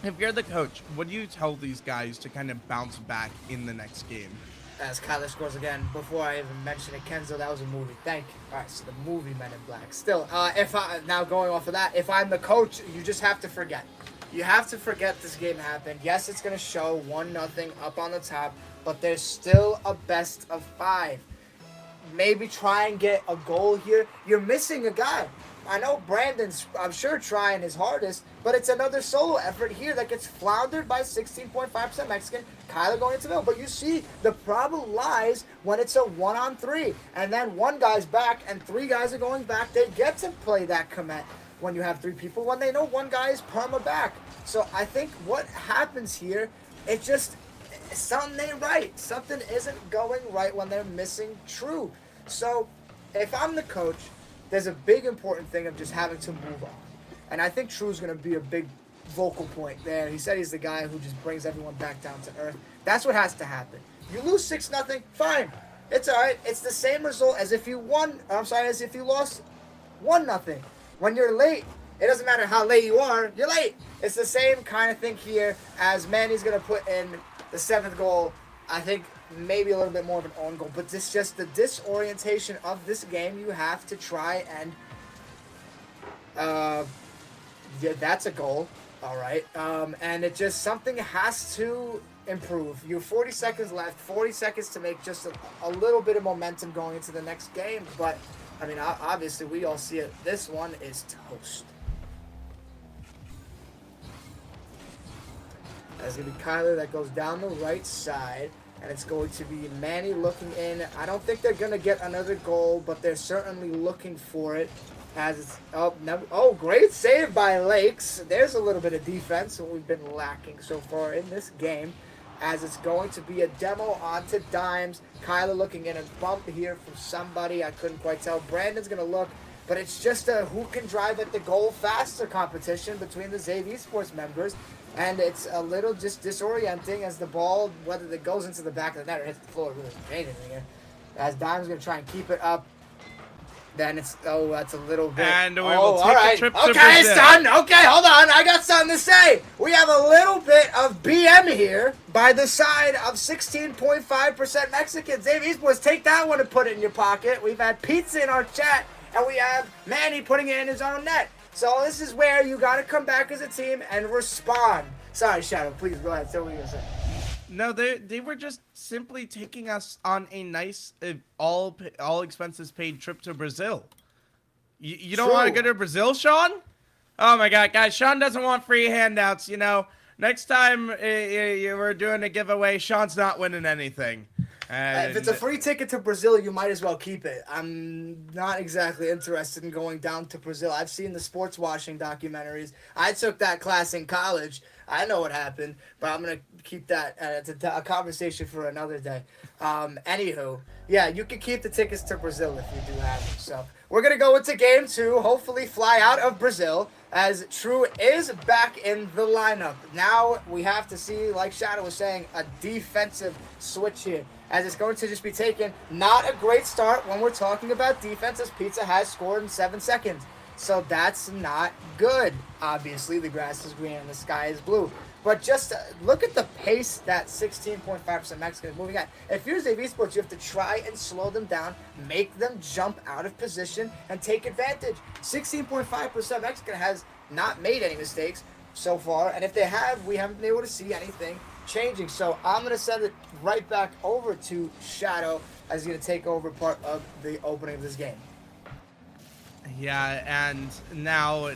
if you're the coach, what do you tell these guys to kind of bounce back in the next game? As Kyler scores again, before I even mention it, Kenzo, that was a movie. Thank you. All right, so the movie Men in Black. Still, now going off of that, if I'm the coach, you just have to forget. You have to forget this game happened. Yes, it's going to show 1-0 up on the top, but there's still a best of 5. Maybe try and get a goal here. You're missing a guy. I know Brandon's, I'm sure, trying his hardest, but it's another solo effort here that gets floundered by 16.5% Mexican. Kyler going into the middle. But you see, the problem lies when it's a 1-on-3. And then one guy's back and 3 guys are going back. They get to play that commit when you have 3 people, when they know one guy is perma back. So I think what happens here, it just... something ain't right. Something isn't going right when they're missing True. So, if I'm the coach, there's a big important thing of just having to move on. And I think True's going to be a big vocal point there. He said he's the guy who just brings everyone back down to earth. That's what has to happen. You lose 6-0, fine. It's all right. It's the same result as if you as if you lost 1-0. When you're late, it doesn't matter how late you are, you're late. It's the same kind of thing here, as Manny's going to put in the 7th goal. I think maybe a little bit more of an own goal, but this just the disorientation of this game. You have to try and yeah, that's a goal. All right. And it just, something has to improve. You have 40 seconds left, 40 seconds to make just a little bit of momentum going into the next game. But I mean, obviously we all see it. This one is toast. That's going to be Kyler that goes down the right side. And it's going to be Manny looking in. I don't think they're going to get another goal, but they're certainly looking for it. As it's great save by Lakes. There's a little bit of defense that we've been lacking so far in this game. As it's going to be a demo onto Dimes. Kyler looking in a bump here from somebody. I couldn't quite tell. Brandon's going to look. But it's just a who can drive at the goal faster competition between the ZAVE Esports members. And it's a little just disorienting as the ball, whether it goes into the back of the net or hits the floor, really doesn't change anything here. As Dimes going to try and keep it up. Then it's, that's a little bit. And we will take a trip to Okay, Brazil. it's done. Okay, hold on. I got something to say. We have a little bit of BM here by the side of 16.5% Mexicans. ZAVE Esports, take that one and put it in your pocket. We've had pizza in our chat, and we have Manny putting it in his own net. So this is where you got to come back as a team and respond. Sorry, Shadow. Please go ahead. Say what you're going to say. No, they were just simply taking us on a nice, all expenses paid trip to Brazil. You don't want to go to Brazil, Sean? Oh my God, guys, Sean doesn't want free handouts. You know, next time we're doing a giveaway, Sean's not winning anything. If it's a free ticket to Brazil, you might as well keep it. I'm not exactly interested in going down to Brazil. I've seen the sports washing documentaries. I took that class in college. I know what happened, but I'm going to keep that. It's a conversation for another day. Anywho, yeah, you can keep the tickets to Brazil if you do have them. So we're going to go into game 2, hopefully fly out of Brazil, as True is back in the lineup. Now we have to see, like Shadow was saying, a defensive switch here, as it's going to just be taken. Not a great start when we're talking about defense, as Pizza has scored in 7 seconds. So that's not good. Obviously, the grass is green and the sky is blue. But just look at the pace that 16.5% Mexican is moving at. If you're ZAVE Esports, you have to try and slow them down, make them jump out of position, and take advantage. 16.5% Mexican has not made any mistakes so far. And if they have, we haven't been able to see anything changing. So I'm going to send it right back over to Shadow, as he's going to take over part of the opening of this game. Yeah, and now,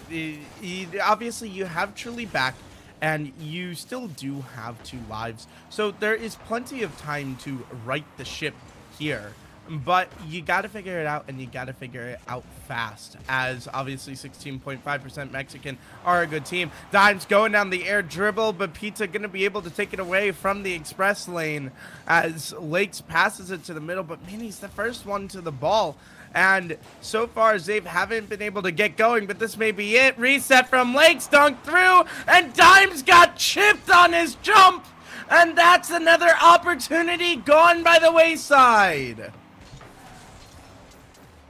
obviously, you have Truly back, and you still do have 2 lives. So there is plenty of time to right the ship here. But you got to figure it out, and you got to figure it out fast, as obviously 16.5% Mexican are a good team. Dimes going down the air dribble, but Pizza going to be able to take it away from the express lane as Lakes passes it to the middle, but Minnie's the first one to the ball. And so far, ZAVE haven't been able to get going, but this may be it. Reset from Lakes, dunk through, and Dimes got chipped on his jump. And that's another opportunity gone by the wayside.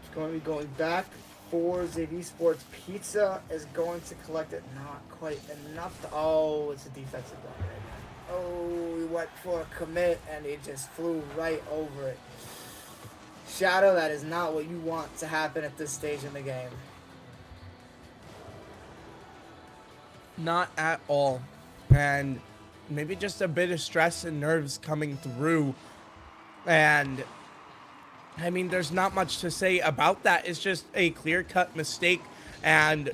It's going to be going back for ZAVE Esports. Pizza is going to collect it. Not quite enough. It's a defensive block right now. Oh, he went for a commit, and he just flew right over it. Shadow, that is not what you want to happen at this stage in the game. Not at all. And maybe just a bit of stress and nerves coming through. And I mean, there's not much to say about that. It's just a clear-cut mistake and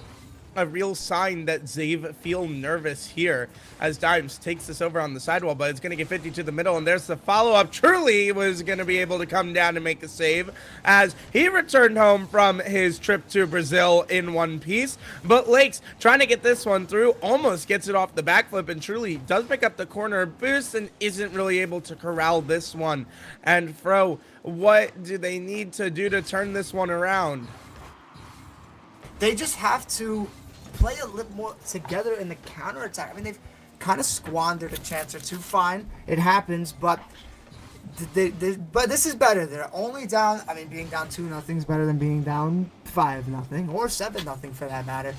a real sign that ZAVE feel nervous here as Dimes takes this over on the sidewall, but it's going to get 50 to the middle, and there's the follow-up. Truly was going to be able to come down and make a save as he returned home from his trip to Brazil in one piece, but Lakes trying to get this one through, almost gets it off the backflip, and Truly does pick up the corner boost and isn't really able to corral this one. And Fro, what do they need to do to turn this one around? They just have to play a little more together in the counterattack. I mean, they've kind of squandered a chance or two. Fine, it happens, but but this is better. They're only down. I mean, being down 2-0 is better than being down 5-0 or 7-0 for that matter.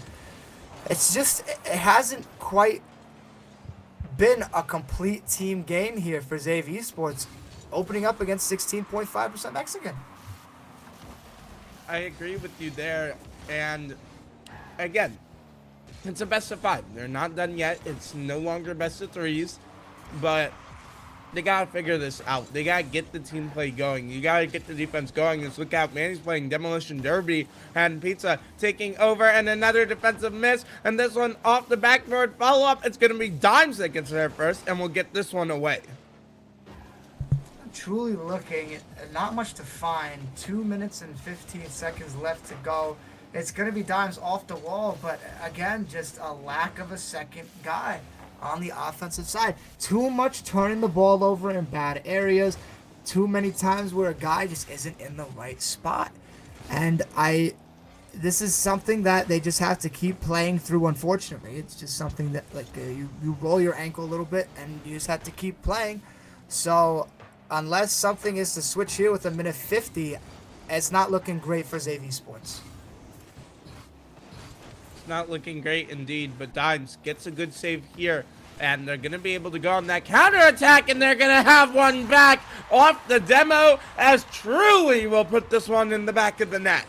It's just it hasn't quite been a complete team game here for ZAVE Esports, opening up against 16.5% Mexican. I agree with you there, and again, it's a best of 5. They're not done yet. It's no longer best of 3s, but they gotta figure this out. They gotta get the team play going. You gotta get the defense going. Just look out, Manny's playing Demolition Derby, and Pizza taking over, and another defensive miss, and this one off the backboard follow-up. It's gonna be Dimes that gets there first, and we'll get this one away. Truly looking, not much to find. 2 minutes and 15 seconds left to go it's going to be Dimes off the wall. But again, just a lack of a second guy on the offensive side. Too much turning the ball over in bad areas. Too many times where a guy just isn't in the right spot. And this is something that they just have to keep playing through, unfortunately. It's just something that, like, you roll your ankle a little bit and you just have to keep playing. So, unless something is to switch here with a minute 50, it's not looking great for ZAVE Esports. Not looking great indeed, but Dimes gets a good save here. And they're going to be able to go on that counterattack, and they're going to have one back off the demo, as Truly will put this one in the back of the net.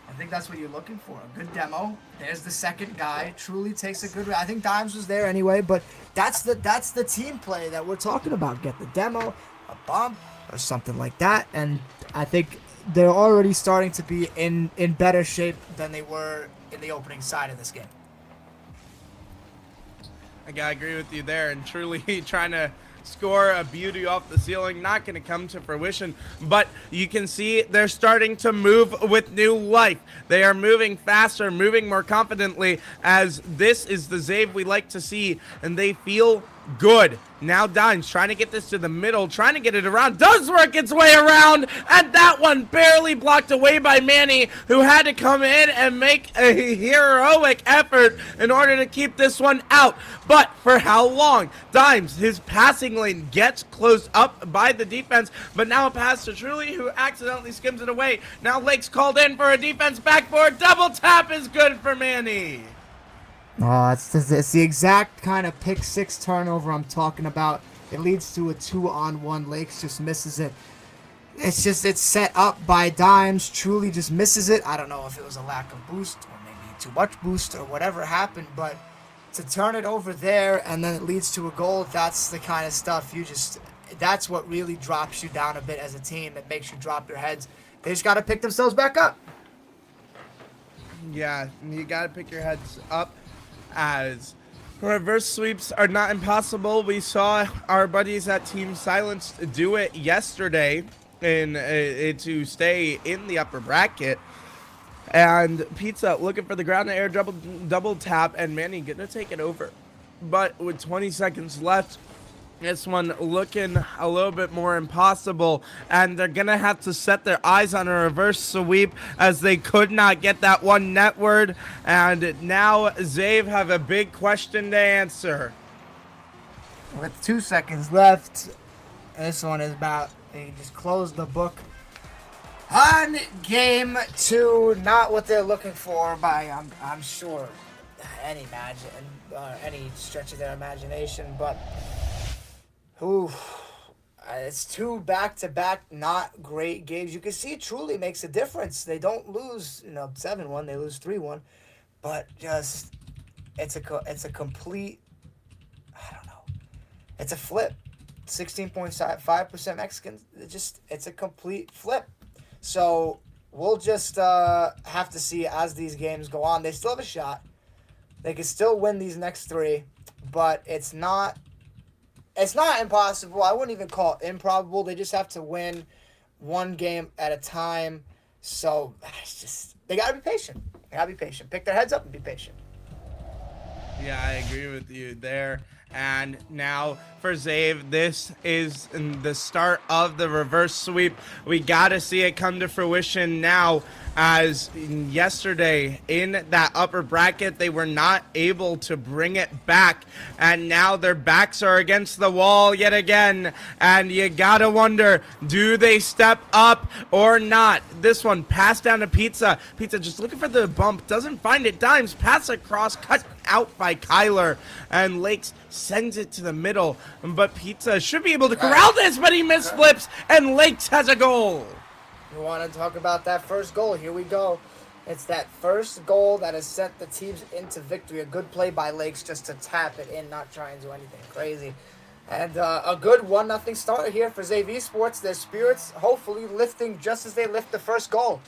I think that's what you're looking for. A good demo. There's the second guy. Truly takes a good. I think Dimes was there anyway, but that's the team play that we're talking about. Get the demo, a bump, or something like that, and I think they're already starting to be in better shape than they were in the opening side of this game. I gotta agree with you there, and Truly trying to score a beauty off the ceiling, not going to come to fruition, but you can see they're starting to move with new life. They are moving faster, moving more confidently, as this is the ZAVE we like to see, and they feel good. Now Dimes trying to get this to the middle, trying to get it around, does work its way around, and that one barely blocked away by Manny, who had to come in and make a heroic effort in order to keep this one out. But for how long? Dimes, his passing lane gets closed up by the defense, but now a pass to Truly, who accidentally skims it away. Now Lake's called in for a defense backboard, double tap is good for Manny. Oh, it's the exact kind of pick six turnover I'm talking about. It leads to a 2-on-1. Lakes just misses it. It's set up by Dimes. Truly just misses it. I don't know if it was a lack of boost or maybe too much boost or whatever happened, but to turn it over there and then it leads to a goal, that's the kind of stuff that's what really drops you down a bit as a team. It makes you drop your heads. They just got to pick themselves back up. Yeah, you got to pick your heads up, as reverse sweeps are not impossible. We saw our buddies at Team Silence do it yesterday to stay in the upper bracket. And Pizza looking for the ground and air double tap, and Manny gonna take it over. But with 20 seconds left, this one looking a little bit more impossible, and they're gonna have to set their eyes on a reverse sweep, as they could not get that one netward. And now ZAVE have a big question to answer. With 2 seconds left, this one is about, they just closed the book on game 2. Not what they're looking for by, I'm sure, any stretch of their imagination, but it's 2 back-to-back not great games. You can see it truly makes a difference. They don't lose, 7-1. They lose 3-1, but just it's a complete, I don't know. It's a flip. 16.5% Mexicans. It's a complete flip. So we'll just have to see as these games go on. They still have a shot. They can still win these next 3, but it's not impossible. I wouldn't even call it improbable. They just have to win one game at a time. So it's just, they got to be patient. Pick their heads up and be patient. Yeah, I agree with you there. And now for ZAVE, this is the start of the reverse sweep. We got to see it come to fruition now, as yesterday in that upper bracket, they were not able to bring it back. And now their backs are against the wall yet again. And you got to wonder, do they step up or not? This one passed down to Pizza. Pizza just looking for the bump, doesn't find it. Dimes pass across, cut out by Kyler, and Lakes sends it to the middle, but Pizza should be able to corral this, but he misflips, and Lakes has a goal. You want to talk about that first goal? Here we go. It's that first goal that has sent the teams into victory. A good play by Lakes just to tap it in, not try and do anything crazy. And a good 1-0 start here for ZAVE Esports. Their spirits hopefully lifting just as they lift the first goal.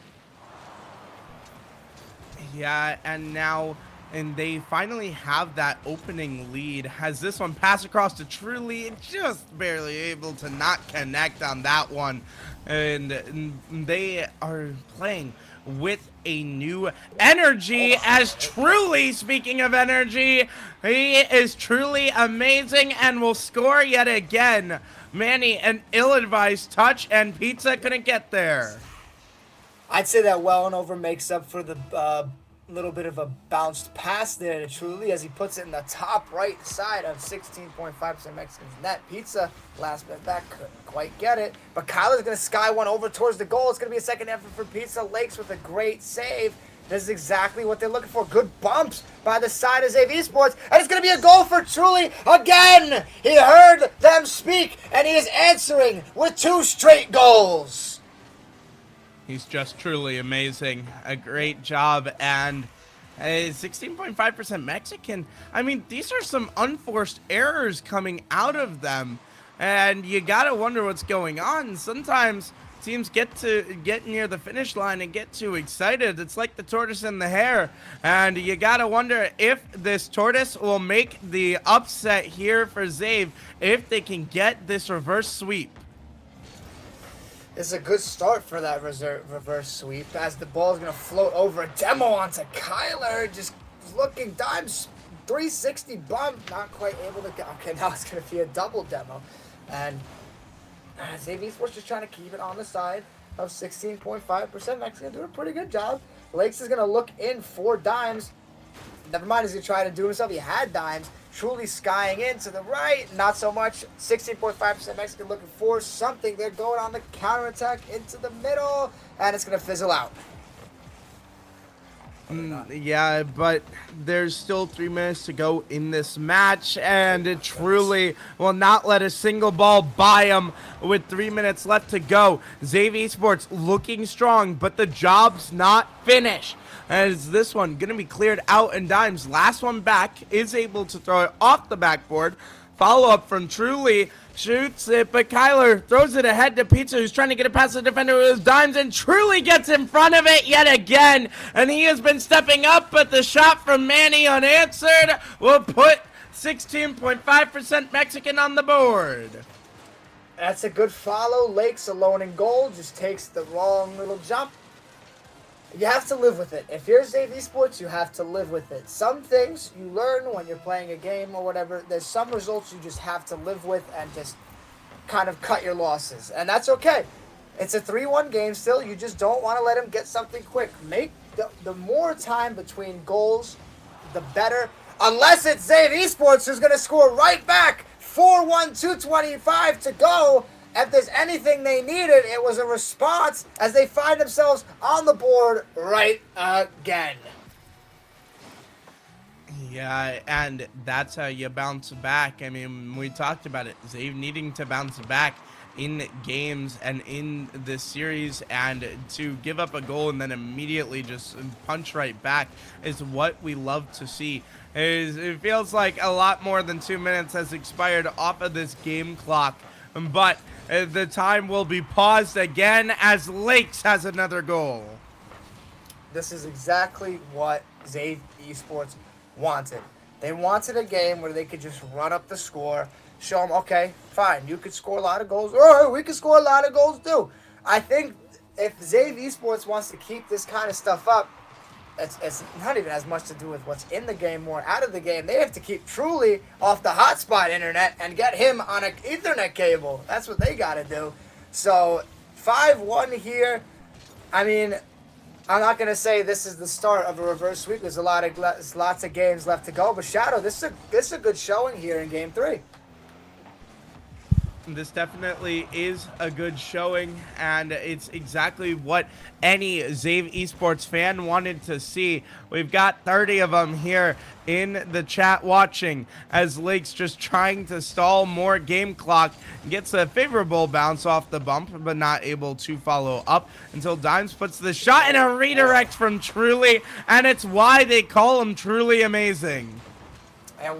Yeah, and now they finally have that opening lead. Has this one passed across to Truly, just barely able to not connect on that one. And they are playing with a new energy. As truly, speaking of energy, he is truly amazing and will score yet again. Manny, an ill-advised touch, and Pizza couldn't get there. I'd say that well and over makes up for the little bit of a bounced pass there to Truly as he puts it in the top right side of 16.5% Mexicans net. Pizza, last bit back, couldn't quite get it. But Kyler's going to sky one over towards the goal. It's going to be a second effort for Pizza. Lakes with a great save. This is exactly what they're looking for. Good bumps by the side of ZAVE Esports. And it's going to be a goal for Truly again. He heard them speak, and he is answering with 2 straight goals. He's just truly amazing. A great job. And 16.5% Mexican. I mean, these are some unforced errors coming out of them. And you got to wonder what's going on. Sometimes teams get near the finish line and get too excited. It's like the tortoise and the hare. And you got to wonder if this tortoise will make the upset here for ZAVE if they can get this reverse sweep. It's a good start for that reverse sweep as the ball is going to float over a demo onto Kyler. Just looking, dimes 360 bump, not quite able to get. Okay, now it's going to be a double demo. And ZAVE Esports just trying to keep it on the side of 16.5%. Mexican doing a pretty good job. Lakes is going to look in for dimes. Never mind, he's going to try to do himself. He had dimes. Truly skying in to the right. Not so much. 16.5% Mexican looking for something. They're going on the counterattack into the middle. And it's going to fizzle out. Yeah, but there's still 3 minutes to go in this match, and it truly will not let a single ball by him with 3 minutes left to go. ZAVE Esports looking strong, but the job's not finished. As this one going to be cleared out, and dimes, last one back, is able to throw it off the backboard. Follow-up from Truly, shoots it, but Kyler throws it ahead to Pizza, who's trying to get it past the defender with his dimes, and Truly gets in front of it yet again. And he has been stepping up, but the shot from Manny unanswered will put 16.5% Mexican on the board. That's a good follow. Lakes alone in goal, just takes the wrong little jump. You have to live with it. If you're ZAVE Esports, you have to live with it. Some things you learn when you're playing a game or whatever. There's some results you just have to live with and just kind of cut your losses. And that's okay. It's a 3-1 game still. You just don't want to let him get something quick. Make the more time between goals, the better. Unless it's ZAVE Esports who's going to score right back. 4-1, 2:25 to go. If there's anything they needed, it was a response as they find themselves on the board right again. Yeah, and that's how you bounce back. I mean, we talked about it. ZAVE needing to bounce back in games and in this series, and to give up a goal and then immediately just punch right back is what we love to see. It feels like a lot more than 2 minutes has expired off of this game clock, but the time will be paused again as Lakes has another goal. This is exactly what ZAVE Esports wanted. They wanted a game where they could just run up the score, show them, okay, fine, you could score a lot of goals. All right, we could score a lot of goals too. I think if ZAVE Esports wants to keep this kind of stuff up, it's not even as much to do with what's in the game, more out of the game. They have to keep Truly off the hotspot internet and get him on an Ethernet cable. That's what they got to do. So 5-1 here. I mean, I'm not going to say this is the start of a reverse sweep. There's lots of games left to go. But Shadow, this is a good showing here in Game 3. This definitely is a good showing, and it's exactly what any ZAVE Esports fan wanted to see. We've got 30 of them here in the chat watching as Lakes just trying to stall more game clock. Gets a favorable bounce off the bump, but not able to follow up until dimes puts the shot in a redirect from Truly, and it's why they call him Truly Amazing. And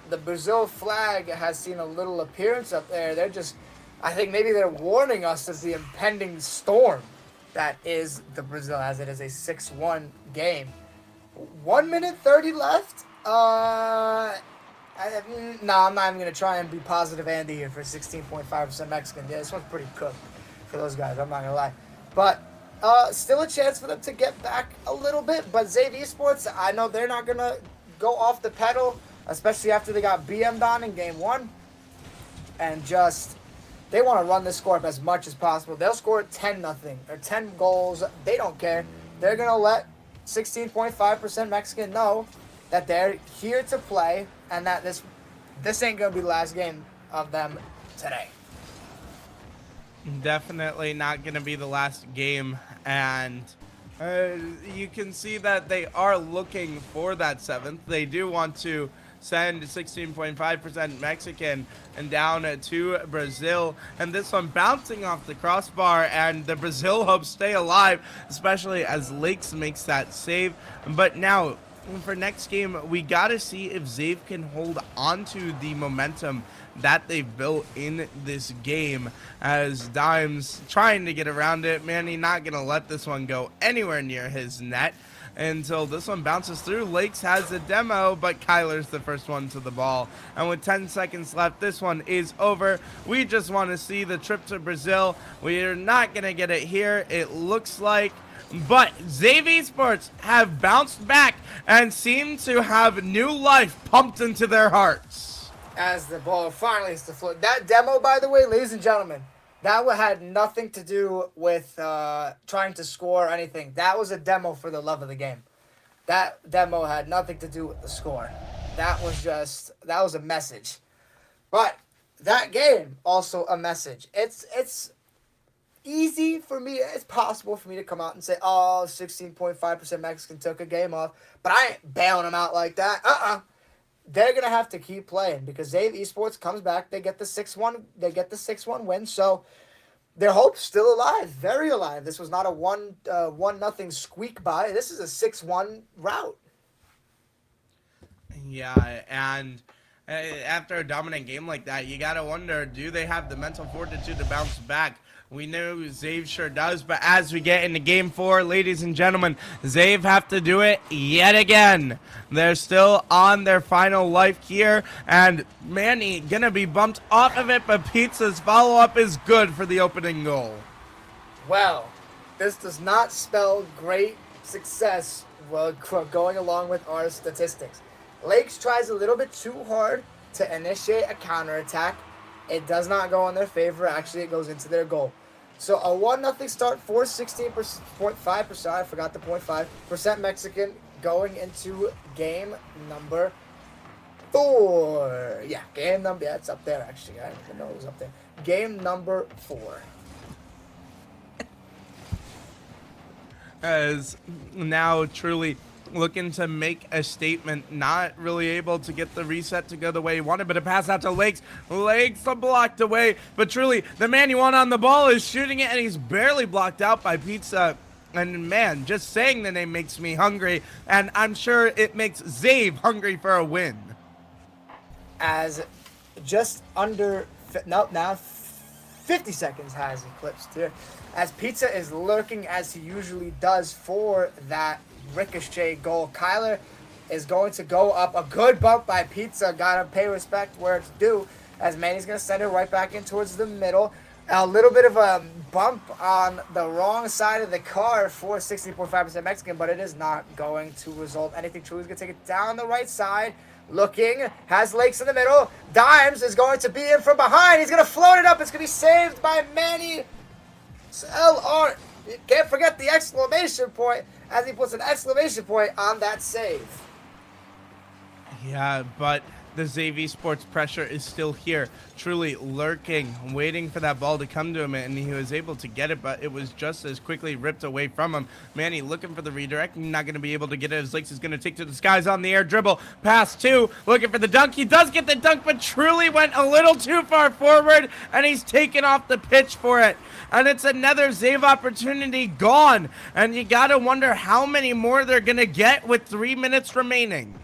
the Brazil flag has seen a little appearance up there. They're just, I think maybe they're warning us of the impending storm that is the Brazil, as it is a 6-1 game. 1 minute 30 left. No, I'm not even going to try and be positive Andy here for 16.5% Mexican. Yeah, this one's pretty cooked for those guys. I'm not going to lie. But Still a chance for them to get back a little bit, but ZAVE Esports, I know they're not going to go off the pedal, especially after they got BM'd on in game 1. And just, they want to run this score up as much as possible. They'll score 10-0 or 10 goals. They don't care. They're going to let 16.5% Mexican know that they're here to play and that this ain't going to be the last game of them today. Definitely not going to be the last game, and you can see that they are looking for that 7th. They do want to send 16.5% Mexican and down to Brazil, and this one bouncing off the crossbar, and the Brazil hopes stay alive, especially as Lakes makes that save. But now for next game, we got to see if ZAVE can hold on to the momentum that they've built in this game, as Dimes trying to get around it. Manny not going to let this one go anywhere near his net until this one bounces through. Lakes has a demo, but Kyler's the first one to the ball. And with 10 seconds left, this one is over. We just want to see the trip to Brazil. We are not going to get it here, it looks like. But ZAVE Esports have bounced back and seem to have new life pumped into their hearts. As the ball finally hits the floor. That demo, by the way, ladies and gentlemen, that had nothing to do with trying to score or anything. That was a demo for the love of the game. That demo had nothing to do with the score. That was a message. But that game, also a message. It's easy for me, it's possible for me to come out and say, oh, 16.5% Mexican took a game off, but I ain't bailing them out like that. They're going to have to keep playing because ZAVE Esports comes back. They get the 6-1 win. So their hope's still alive, very alive. This was not a 1-0 squeak by. This is a 6-1 route. Yeah, and after a dominant game like that, you got to wonder, do they have the mental fortitude to bounce back? We know ZAVE sure does, but as we get into game 4, ladies and gentlemen, ZAVE have to do it yet again. They're still on their final life here, and Manny gonna be bumped off of it, but Pizza's follow-up is good for the opening goal. Well, this does not spell great success going along with our statistics. Lakes tries a little bit too hard to initiate a counterattack. It does not go in their favor. Actually, it goes into their goal. So a 1-0 start for 16.5%. I forgot the 0.5% Mexican going into game number 4. Yeah, it's up there actually. I didn't even know it was up there. Game number 4. As now truly looking to make a statement, not really able to get the reset to go the way he wanted, but a pass out to Lakes. Lakes blocked away, but truly the man you want on the ball is shooting it, and he's barely blocked out by Pizza. And man, just saying the name makes me hungry, and I'm sure it makes ZAVE hungry for a win. As just under, now 50 seconds has eclipsed here, as Pizza is lurking as he usually does for that ricochet goal. Kyler is going to go up. A good bump by Pizza. Gotta pay respect where it's due, as Manny's going to send it right back in towards the middle. A little bit of a bump on the wrong side of the car for 60.5% Mexican, but it is not going to result anything. Truly's going to take it down the right side. Looking, has Lakes in the middle. Dimes is going to be in from behind. He's going to float it up. It's going to be saved by Manny. LR. You can't forget the exclamation point, as he puts an exclamation point on that save. Yeah, but the ZAVE Esports pressure is still here, truly lurking, waiting for that ball to come to him, and he was able to get it, but it was just as quickly ripped away from him. Manny looking for the redirect, not going to be able to get it, as Lakes is going to take to the skies on the air dribble. Pass 2, looking for the dunk. He does get the dunk, but truly went a little too far forward, and he's taken off the pitch for it. And it's another ZAVE opportunity gone, and you got to wonder how many more they're going to get with 3 minutes remaining.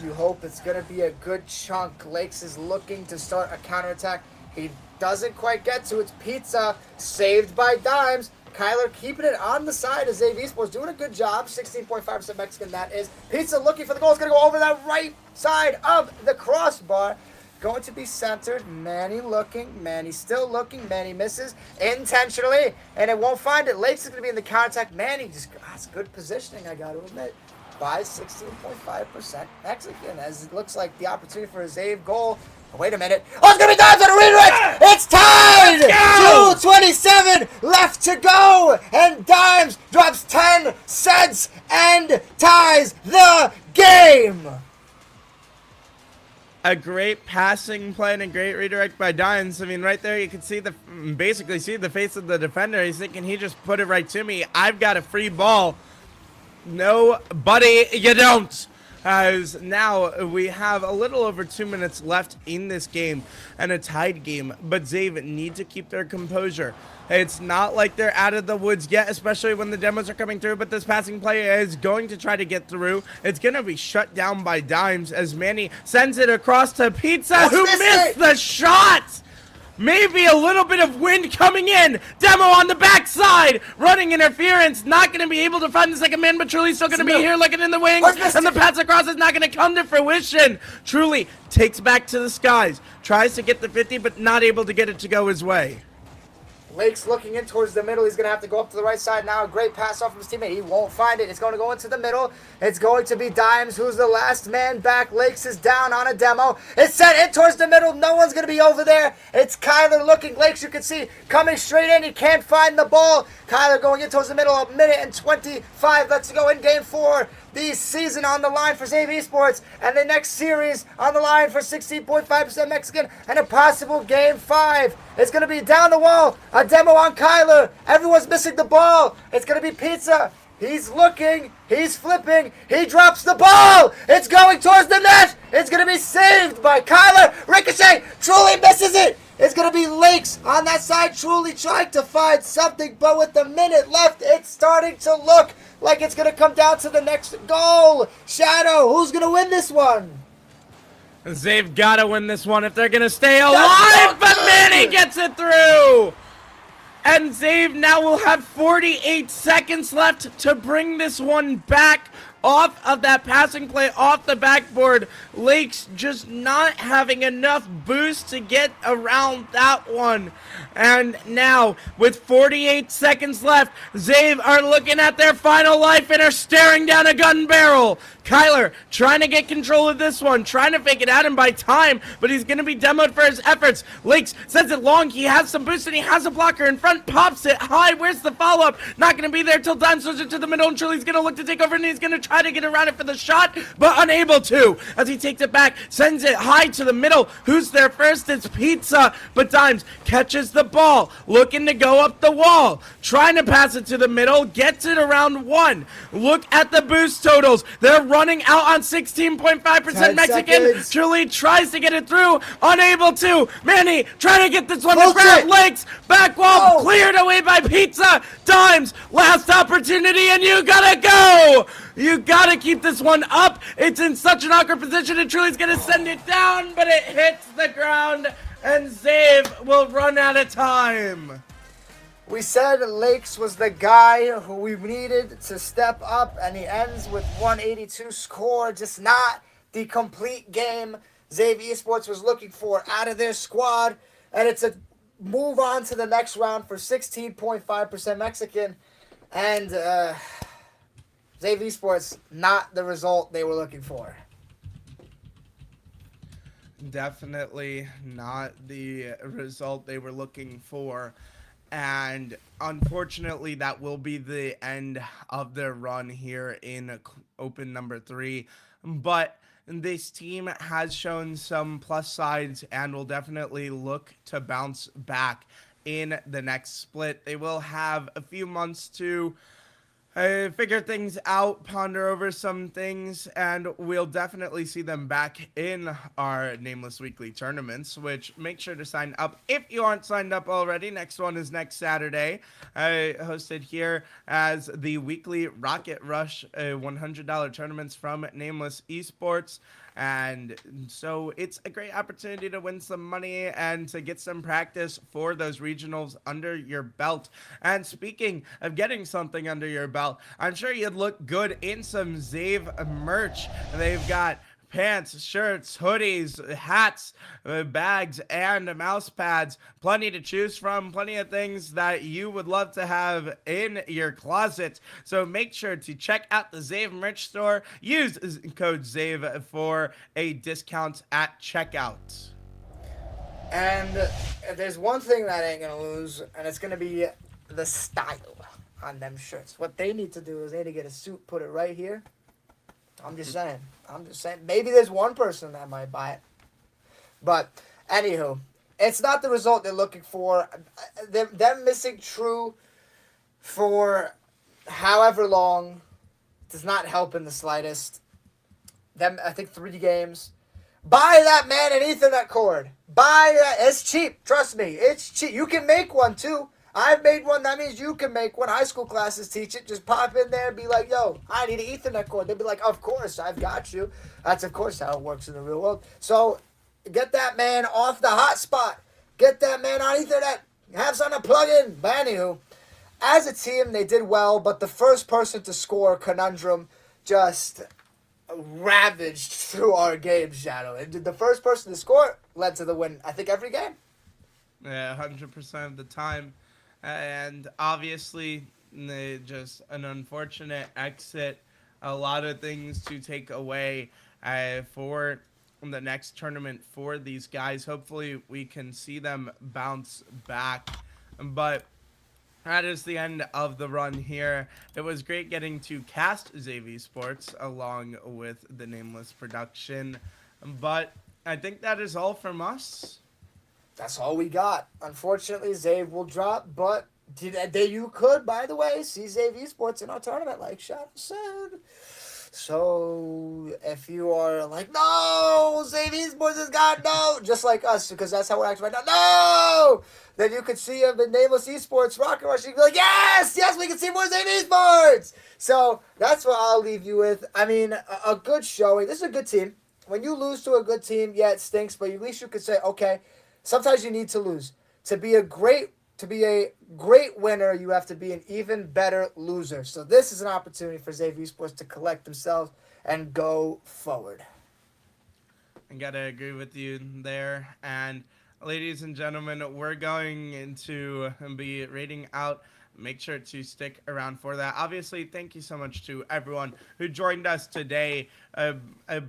You hope it's going to be a good chunk. Lakes is looking to start a counterattack. He doesn't quite get to it. Pizza saved by Dimes. Kyler keeping it on the side of ZAVE Esports, doing a good job. 16.5% Mexican, that is. Pizza looking for the goal. It's going to go over that right side of the crossbar. going to be centered. Manny looking. Manny still looking. Manny misses intentionally, and it won't find it. Lakes is going to be in the counter attack. Manny just has good positioning, I got to admit. By 16.5% Mexican, as it looks like the opportunity for a ZAVE goal. Oh, wait a minute. Oh, it's going to be Dimes on a redirect. It's tied! 2:27 left to go. And Dimes drops 10 cents and ties the game. A great passing play and a great redirect by Dimes. I mean, right there you can see basically see the face of the defender. He's thinking, he just put it right to me. I've got a free ball. No, buddy, you don't. As now we have a little over 2 minutes left in this game and a tied game, but ZAVE need to keep their composure. It's not like they're out of the woods yet, especially when the demos are coming through, but this passing play is going to try to get through. It's going to be shut down by Dimes as Manny sends it across to Pizza, who missed the shot. Maybe a little bit of wind coming in. Demo on the backside. Running interference. Not going to be able to find the second man, but Truly still going to be here looking in the wings. And the pass across is not going to come to fruition. Truly takes back to the skies. Tries to get the 50, but not able to get it to go his way. Lake's looking in towards the middle. He's going to have to go up to the right side now. A great pass off from his teammate. He won't find it. It's going to go into the middle. It's going to be Dimes, who's the last man back. Lakes is down on a demo. It's sent in towards the middle. No one's going to be over there. It's Kyler looking. Lakes, you can see, coming straight in. He can't find the ball. Kyler going in towards the middle. 1:25 left to go in game 4. The season on the line for ZAVE Esports, and the next series on the line for 16.5% Mexican, and a possible game 5. It's going to be down the wall, a demo on Kyler. Everyone's missing the ball. It's going to be Pizza. He's looking. He's flipping. He drops the ball. It's going towards the net. It's going to be saved by Kyler. Ricochet. Truly misses it. It's going to be Lakes on that side. Truly trying to find something, but with a minute left, it's starting to look like it's going to come down to the next goal. Shadow, who's going to win this one? ZAVE gotta win this one if they're gonna stay alive, but Manny gets it through! And ZAVE now will have 48 seconds left to bring this one back off of that passing play off the backboard. Lakes just not having enough boost to get around that one. And now, with 48 seconds left, ZAVE are looking at their final life and are staring down a gun barrel. Kyler trying to get control of this one, trying to fake it at him by time, but he's going to be demoed for his efforts. Lakes sends it long. He has some boost and he has a blocker in front, pops it high. Where's the follow-up? Not going to be there till Dimes throws it to the middle, and Truly's going to look to take over, and he's going to try to get around it for the shot, but unable to as he takes it back, sends it high to the middle. Who's there first? It's Pizza, but Dimes catches the ball, looking to go up the wall, trying to pass it to the middle, gets it around 1. Look at the boost totals. They're running out on 16.5% Mexican. Truly tries to get it through, unable to. Manny trying to get this one to grab Lakes. Back wall cleared away by Pizza. Dimes, last opportunity, and you gotta go. You gotta keep this one up. It's in such an awkward position, and Truly's gonna send it down, but it hits the ground, and ZAVE will run out of time. We said Lakes was the guy who we needed to step up, and he ends with 182 score. Just not the complete game ZAVE Esports was looking for out of their squad. And it's a move on to the next round for 16.5% Mexican. And ZAVE Esports, not the result they were looking for. Definitely not the result they were looking for. And unfortunately, that will be the end of their run here in Open number 3. But this team has shown some plus sides and will definitely look to bounce back in the next split. They will have a few months to figure things out, ponder over some things, and we'll definitely see them back in our Nameless Weekly tournaments, which make sure to sign up if you aren't signed up already. Next one is next Saturday. I hosted here as the weekly Rocket Rush $100 tournaments from Nameless Esports. And so it's a great opportunity to win some money and to get some practice for those regionals under your belt. And speaking of getting something under your belt, I'm sure you'd look good in some ZAVE merch. They've got pants, shirts, hoodies, hats, bags, and mouse pads. Plenty to choose from, plenty of things that you would love to have in your closet. So make sure to check out the ZAVE merch store. Use code ZAVE for a discount at checkout. And there's one thing that ain't gonna lose, and it's gonna be the style on them shirts. What they need to do is they need to get a suit, put it right here. I'm just saying. Maybe there's one person that might buy it. But, anywho, it's not the result they're looking for. Them missing True for however long does not help in the slightest. I think 3 games. Buy that man an Ethernet cord. Buy that. It's cheap. Trust me. It's cheap. You can make one too. I've made one. That means you can make one. High school classes teach it. Just pop in there and be like, yo, I need an Ethernet cord. They'll be like, of course, I've got you. That's, of course, how it works in the real world. So get that man off the hotspot. Get that man on Ethernet. Have something to plug in. But anywho, as a team, they did well. But the first person to score, Conundrum, just ravaged through our game, Shadow. And the first person to score led to the win, I think, every game. Yeah, 100% of the time. And obviously, just an unfortunate exit. A lot of things to take away for the next tournament for these guys. Hopefully, we can see them bounce back. But that is the end of the run here. It was great getting to cast ZAVE Esports along with the Nameless production. But I think that is all from us. That's all we got. Unfortunately, ZAVE will drop, but you could, by the way, see ZAVE Esports in our tournament, like Shadow said. So, if you are like, no, ZAVE Esports has got no, just like us, because that's how we're acting right now, no, then you could see him in Nameless Esports, Rocket Rush, you can be like, yes, we can see more ZAVE Esports. So, that's what I'll leave you with. I mean, a good showing. This is a good team. When you lose to a good team, yeah, it stinks, but at least you could say, okay, sometimes you need to lose. To be a great winner, you have to be an even better loser. So this is an opportunity for ZAVE Esports to collect themselves and go forward. I gotta agree with you there. And ladies and gentlemen, we're going to be rating out. Make sure to stick around for that. Obviously, thank you so much to everyone who joined us today,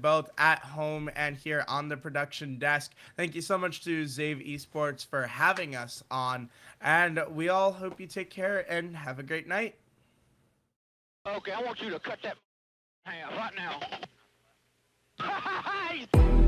both at home and here on the production desk. Thank you so much to ZAVE Esports for having us on. And we all hope you take care and have a great night. Okay, I want you to cut that in half right now.